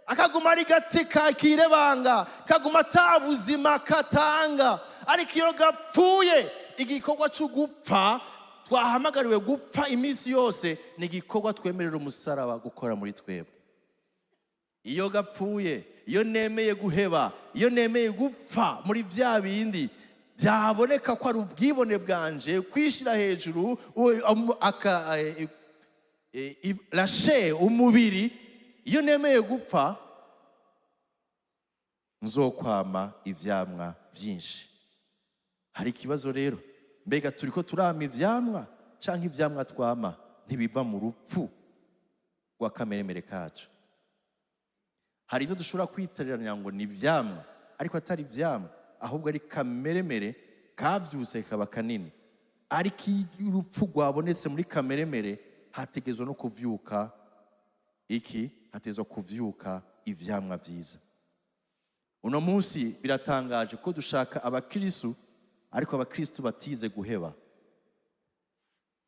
akaguma ari gati kakirebanga, kaguma atabuzima katanga. Ariko iyo gapfuye, igikorwa cyo gupfa twahamagariwe gupfa iminsi yose ni igikorwa twemerera umusaraba gukora muri twebwe. Iyo gapfuye, iyo nemeye guheba, iyo nemeye gupfa muri bya bindi byaboneka ko ari ubwibone bwanje, kwishira hejuru lashe umubiri, iyo nemeye gupfa nzokwama ivyamwa byinshi. Hari ikibazo rero, mbega turiko turama ivyamwa canke ivyamwa twama ntibiva mu rupfu rwa kameremere kacu? Hari ibyo dushobora kwitarira ngo ni ivyamwa, ariko atari ivyamwa, ahubwo ari kameremere kavyuse kaba kanini. Ariko urupfu rwabonetse muri kameremere, hategezwa no kuvyuka iki? Hategezwa kuvyuka ivyamwa byiza. Uno munsi biratangaje ko dushaka abakristo, ariko abakristo batize guheba.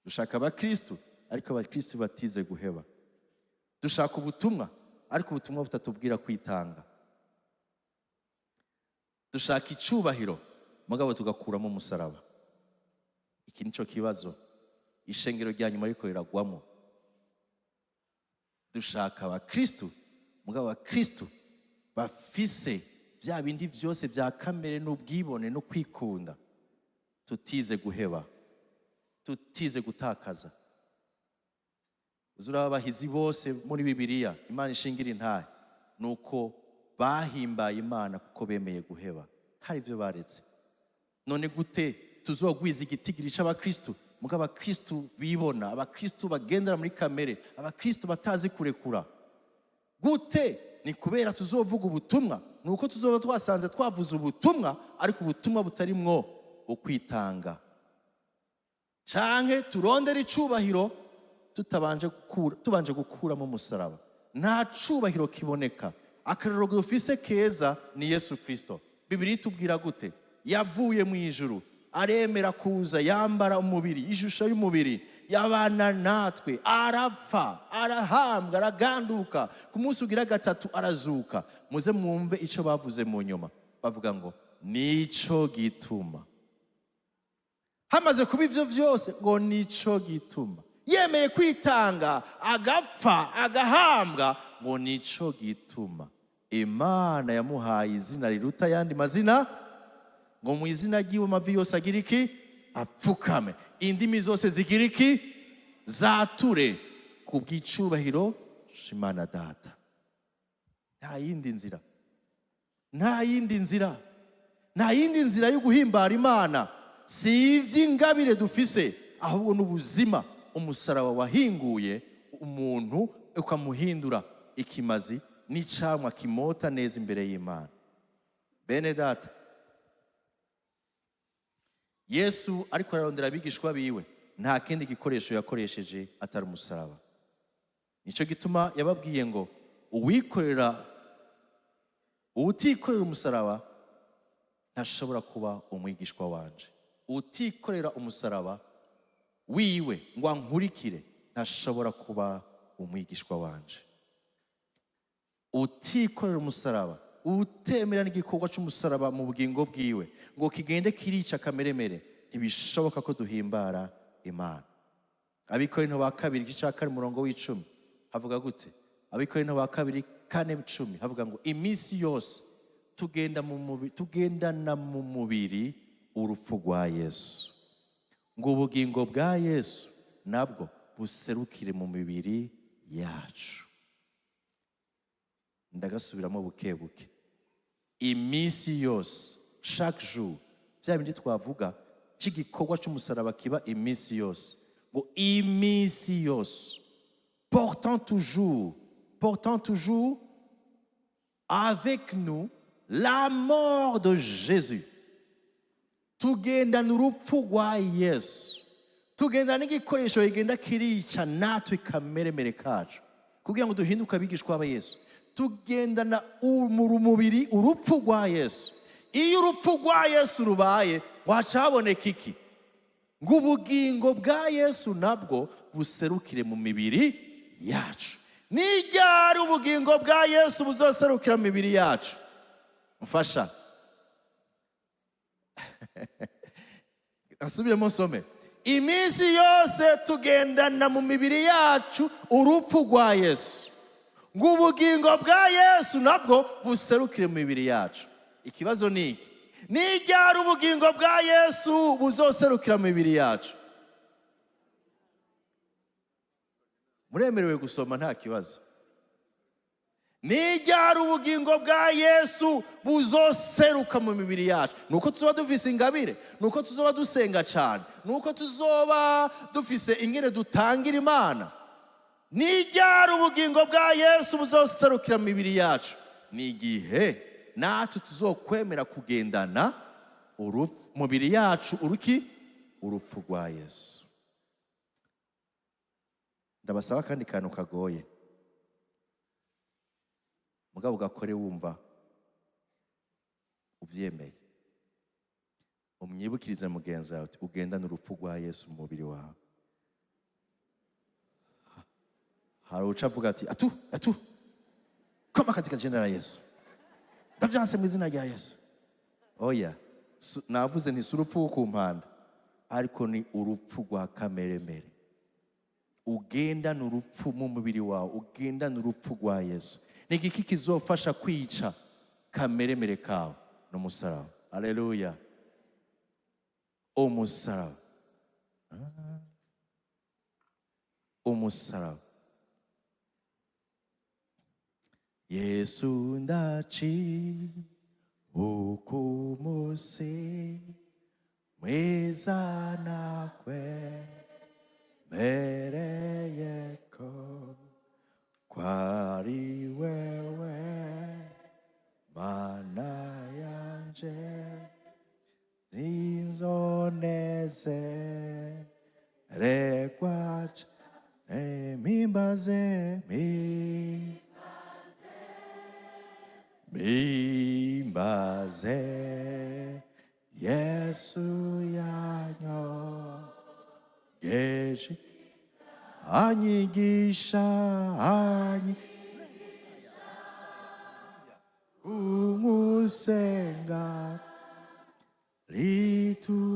Dushaka abakristo, ariko abakristo batize guheba. Dushaka ubutumwa, ariko ubutumwa butatubwira kwitanga. Dushaka icubahiro, mugabo tugakuramo umusaraba. Iki nico kibazo ishengero rya nyuma ariko riragwamo. Dushaka abakristo, mugabo abakristo bafise bya bindi byose bya kamere n'ubwibone no kwikunda, tutize guheba, tutize gutakaza. Uzura abahizi bose muri Bibiliya Imana ishingira intahe nuko bahimbaye Imana kuko bemeye guheba. Hari ibyo baretse. None gute tuzogwiza igitigiri c'abakristo mugabo abakristo bibona, abakristo bagendera muri kamere, abakristo batazi kurekura? Gute? Ni kubera tuzovuga ubutumwa, nuko tuzoba twasanze twavuze ubutumwa, ariko ubutumwa butarimwo ukwitanga. Canke turondera icubahiro tubanje gukuramo umusaraba. Nta cubahiro kiboneka. Akarero dufise keza ni Yesu Kristo. Bibiliya itubwira gute? Yavuye mu ijuru, aremera kuza, yambara umubiri, ishusho y'umubiri, yabana natwe, arapfa, arahambwa, araganduka, ku munsi ugira gatatu arazuka. Muze mwumve ico bavuze mu nyuma, bavuga ngo nico gituma. Hamaze kuba ivyo vyose ngo nico gituma yemeye kwitanga, agapfa, agahambwa, ngo nico gituma Imana yamuhaye izina riruta yandi mazina, ngo mu izina ry'iwe amavi yose agira iki? Apfukame, indimi zose zigira iki? Zature ku bw'icubahiro c'Imana Data. Nta yindi nzira, nta yindi nzira, nta yindi nzira yo guhimbara Imana si ivy'ingabire dufise, ahubwo n'ubuzima umusaraba wahinguye umuntu ukamuhindura ikimazi n'icamwa kimota neza imbere y'Imana. Bene data, Yesu ariko ararondera abigishwa biwe, nta kindi gikoresho yakoresheje atari umusaraba. Nico gituma yababwiye ngo utikorera umusaraba ntashobora kuba umwigishwa wanje. Utikorera umusaraba wiwe ngo ankurikire ntashobora kuba umwigishwa wanje. Utikorera umusaraba, utemera n'igikorwa cy'umusaraba mu bugingo bwiwe ngo kigende kirica kameremere, ntibishoboka ko duhimbara Imana. Abikorinto ba kabiri igice cya 4 umurongo w'10 havuga gute? Abikorinto ba kabiri 4:10 havuga ngo iminsi yose tugendana mu mubiri urupfu rwa Yesu, ngo ubugingo bwa Yesu nabwo buserukire mu mibiri yacu. Ndagasubiramo buke buke. Iminsi yose, chaque jour, bya bindi twavuga cy'igikorwa cy'umusaraba kiba iminsi yose, ngo iminsi yose, portant toujours avec nous la mort de Jésus. Tugendana urupfu rwa Yesu, tugendana n'igikoresho kigenda kirica natwe kameremere kacu kugira ngo duhinduke abigishwa ba Yesu. Tugendana umubiri urupfu rwa Yesu. Iyo urupfu rwa Yesu rubaye waca haboneka iki? Ngo ubugingo bwa Yesu nabwo buserukire mu mibiri yacu. Nijyari ubugingo bwa Yesu buzoserukira mu mibiri yacu? Mfasha. Asubiremo nsome. Iminsi yose tugendana mu mibiri yacu urupfu rwa Yesu, ngo ubugingo bwa Yesu nabwo buserukire mu mibiri yacu. Ikibazo ni iki? Nijyari ubugingo bwa Yesu buzoserukira mu mibiri yacu? Muremerewe gusoma nta kibazo. Nijyari ubugingo bwa Yesu buzoseruka mu mibiri yacu? Nuko tuzoba dufise ingabire, nuko tuzoba dusenga cyane, nuko tuzoba dufise ingene dutangira Imana. Nijyari ubugingo bwa Yesu buzoserukira mu mibiri yacu? Ni igihe natwe tuzokwemera kugendana mubiri yacu urupfu rwa Yesu. Ndabasaba kandi kantu kagoye, mugabo ugakore wumva uvyemeye. Umwibukirize mugenzi wawe ugendana urupfu rwa Yesu mu mubiri wawe. Hari uca avuga ati atu koma katika jina la Yesu, ndavyanse mu izina rya Yesu. Oya, navuze nti urupfu ku mpanda, ariko ni urupfu rwa kameremere. Ugendana urupfu mu mubiri wawe, ugendana urupfu rwa Yesu. Ni igiki kizofasha kwica kameremere kawe? N'umusaraba. Haleluya. Umusaraba. Umusaraba. Yesu ndaci ukumuse mwiza nakwe mereyeko kwari wewe mana yanje zinzoneze rekwacha mimbaze mimbaze Yesu yanyo geji anyigisha umusenga litumamo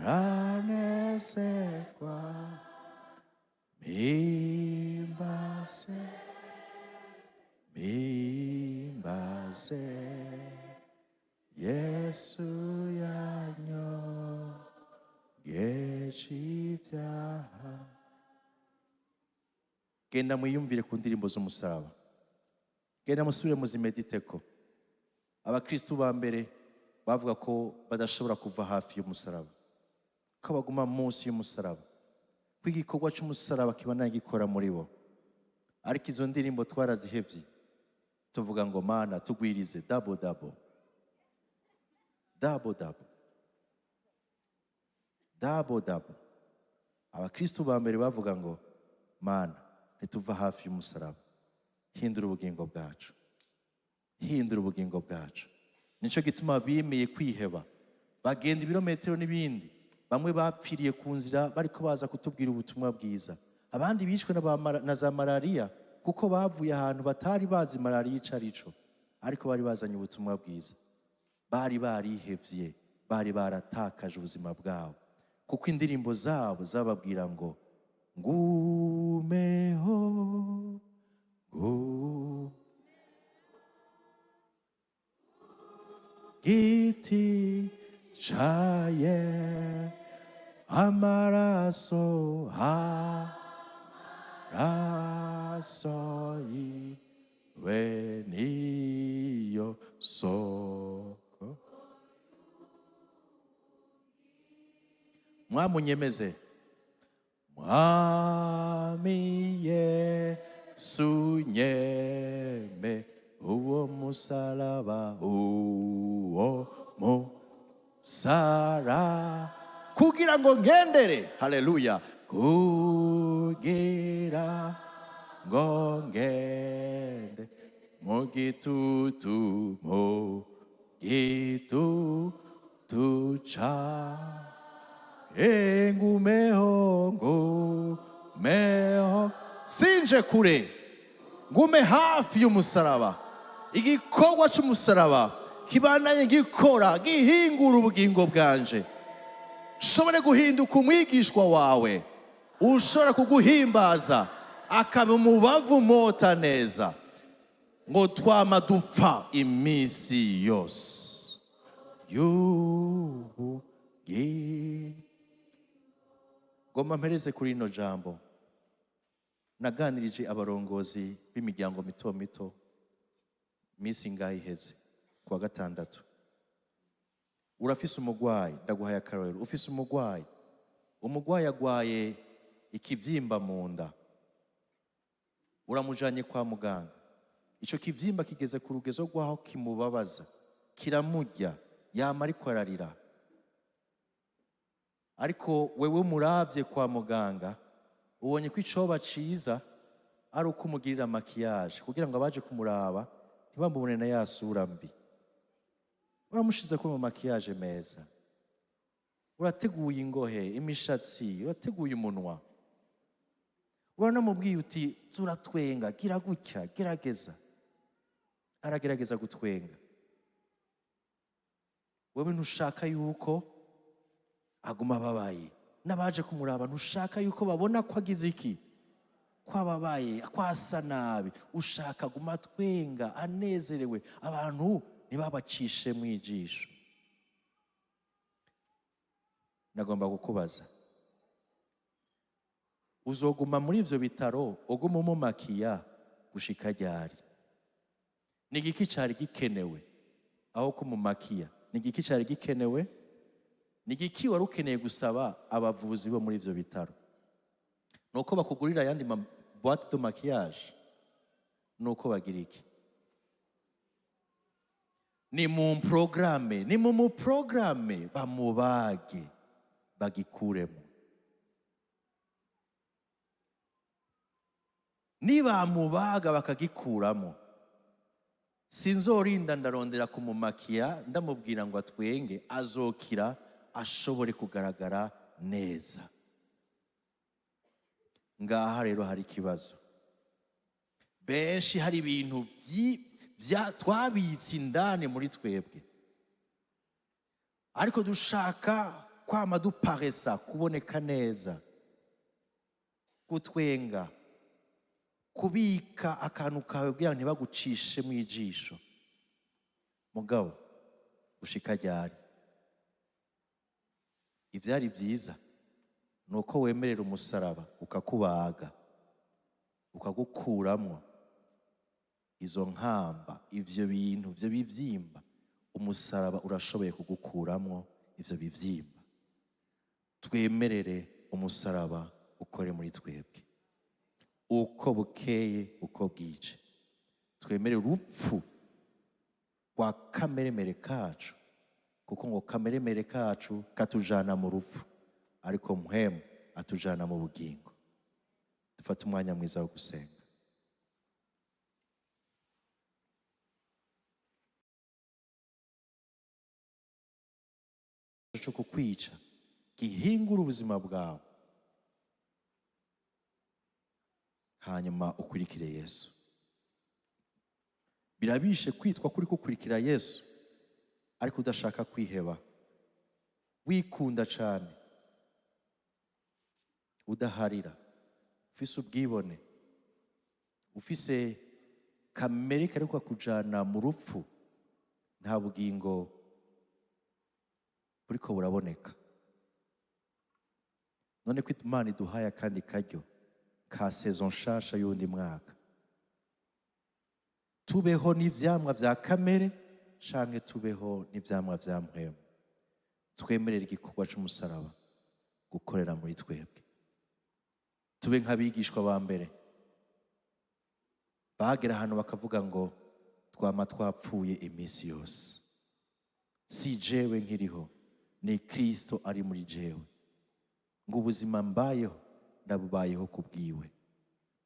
ranesekwa mimbaze Yesu yanyo gecivyaha. Genda mwiyumvire ku ndirimbo z'umusaraba, genda musubire muzimediteko. Abakristu ba mbere bavuga ko badashobora kuva hafi y'umusaraba. ko baguma munsi y'umusaraba, ko igikorwa cy'umusaraba kibandanya gikora muri bo. Ariko izo ndirimbo twarazihevye, tuvuga ngo Mana tugwirize double double, double double, double double. Abakristo ba mbere bavuga ngo Mana ntituva hafi y'umusaraba, hindura ubugingo bwacu, hindura ubugingo bwacu. Nico gituma bimeye kwiheba, bagenda ibirometero n'ibindi. Bamwe bapfiriye ku nzira bariko baza kutubwira ubutumwa bwiza, abandi bishwe na za malariya kuko bavuye ahantu batari bazi malariya ico arico, ariko bari bazanye ubutumwa bwiza. Bari barihevye, bari baratakaje ubuzima bwabo, kuko indirimbo zabo zababwira ngo ngumeho, giti caye amaraso, amaraso yiwe niyo soko. Mwamunyemeze. Mwami Yesu nyeme uwo musalaba, uwo musara, kugira ngo ngendere, haleluya, kugira ngo ngende mu gitutu, mu gitutu ca ngumeho, ngumeho, sinje kure, ngume hafi y'umusaraba. Igikorwa cy'umusaraba kibandanye gikora, gihingura ubugingo bwanje, ushobore guhinduka umwigishwa wawe, ushobora kuguhimbaza, akaba umubavu mota neza, ngo twama dupfa iminsi yose Ngoma mpereze kuri ino jambo. Naganirije abarongozi b'imiryango mito mito misi ngaho iheze kuwa gatandatu. Urafise umugwayi, ndaguhaye akarorero. Ufise umugwayi, umugwayi agwaye ikivyimba mu nda, uramujanye kwa muganga. Ico kivyimba kigeze ku rugezo rwaho kimubabaza, kiramurya, yama ariko ararira. Ariko wewe muravye kwa muganga, ubonye ko icoba ciza ari uko umugirira makiyaje kugira ngo abaje kumuraba ntibamubone na ya sura mbi. Uramushize ko mu makiyaje meza, urateguye ingohe, imishatsi, urateguye umunwa, uranamubwiye uti turatwenga, gira gutya, gerageza. Aragerageza gutwenga. Wewe ntushaka yuko aguma ababaye, n'abaje kumuraba ntushaka yuko babona ko agize iki, ko ababaye, ko asa nabi. Ushaka aguma twenga, anezerewe, abantu ntibabacishe mu ijisho. Nagomba kukubaza, uzoguma muri ivyo bitaro uguma umumakiya gushika ryari? Ni igiki cari gikenewe aho kumumakiya? Ni igiki cari gikenewe? Ni igiki wari ukeneye gusaba abavuzi bo muri ivyo bitaro? Nuko bakugurira ayandi boîte de maquillage? Nuko bagira iki? Ni mu programme bamubage, bagikuremo. Nibamubaga bakagikuramo, sinzorinda ndarondera kumumakiya ndamubwira ngo atwenge, azokira ashobore kugaragara neza. Ngaha rero hari ikibazo. Benshi hari ibintu twabitse indani muri twebwe, ariko dushaka kwama duparesa, kuboneka neza, gutwenga, kubika akantu kawe kugira ngo ntibagucishe mu ijisho. Mugabo ushika ryari? Ivyari vyiza nuko wemerera umusaraba ukakubaga, ukagukuramwo izo nkamba, ivyo bintu, ivyo bivyimba. Umusaraba urashoboye kugukuramwo ivyo bivyimba. twemerere umusaraba ukore muri twebwe uko bukeye uko bwije. Twemere urupfu rwa kameremere kacu, kuko ngo kameremere kacu katujana mu rupfu, ariko mpwemu atujana mu bugingo. Dufate umwanya mwiza wo gusenga. Cyo kukwica gihingura ubuzima bwawe, hanyuma ukurikire Yesu. Birabishe kwitwa kuri gukurikira Yesu ariko udashaka kwiheba, wikunda cyane, udaharira, ufise ubwibone, ufise kamere kari kujana mu rupfu, nta bugingo buriko buraboneka. None ko Imana iduhaye akandi karyo ka saison nshasha y'undi mwaka, tubeho n'ivyamwa vya kamere canke tubeho n'ivyamwa vya mpwemu. Twemerere igikorwa c'umusaraba gukorera muri twebwe, tube nk'abigishwa ba mbere bagera ahantu bakavuga ngo twama twapfuye iminsi yose, si jewe nkiriho, ni Kristo ari muri jewe, ngo ubuzima mbayeho ndabubayeho kubwiwe.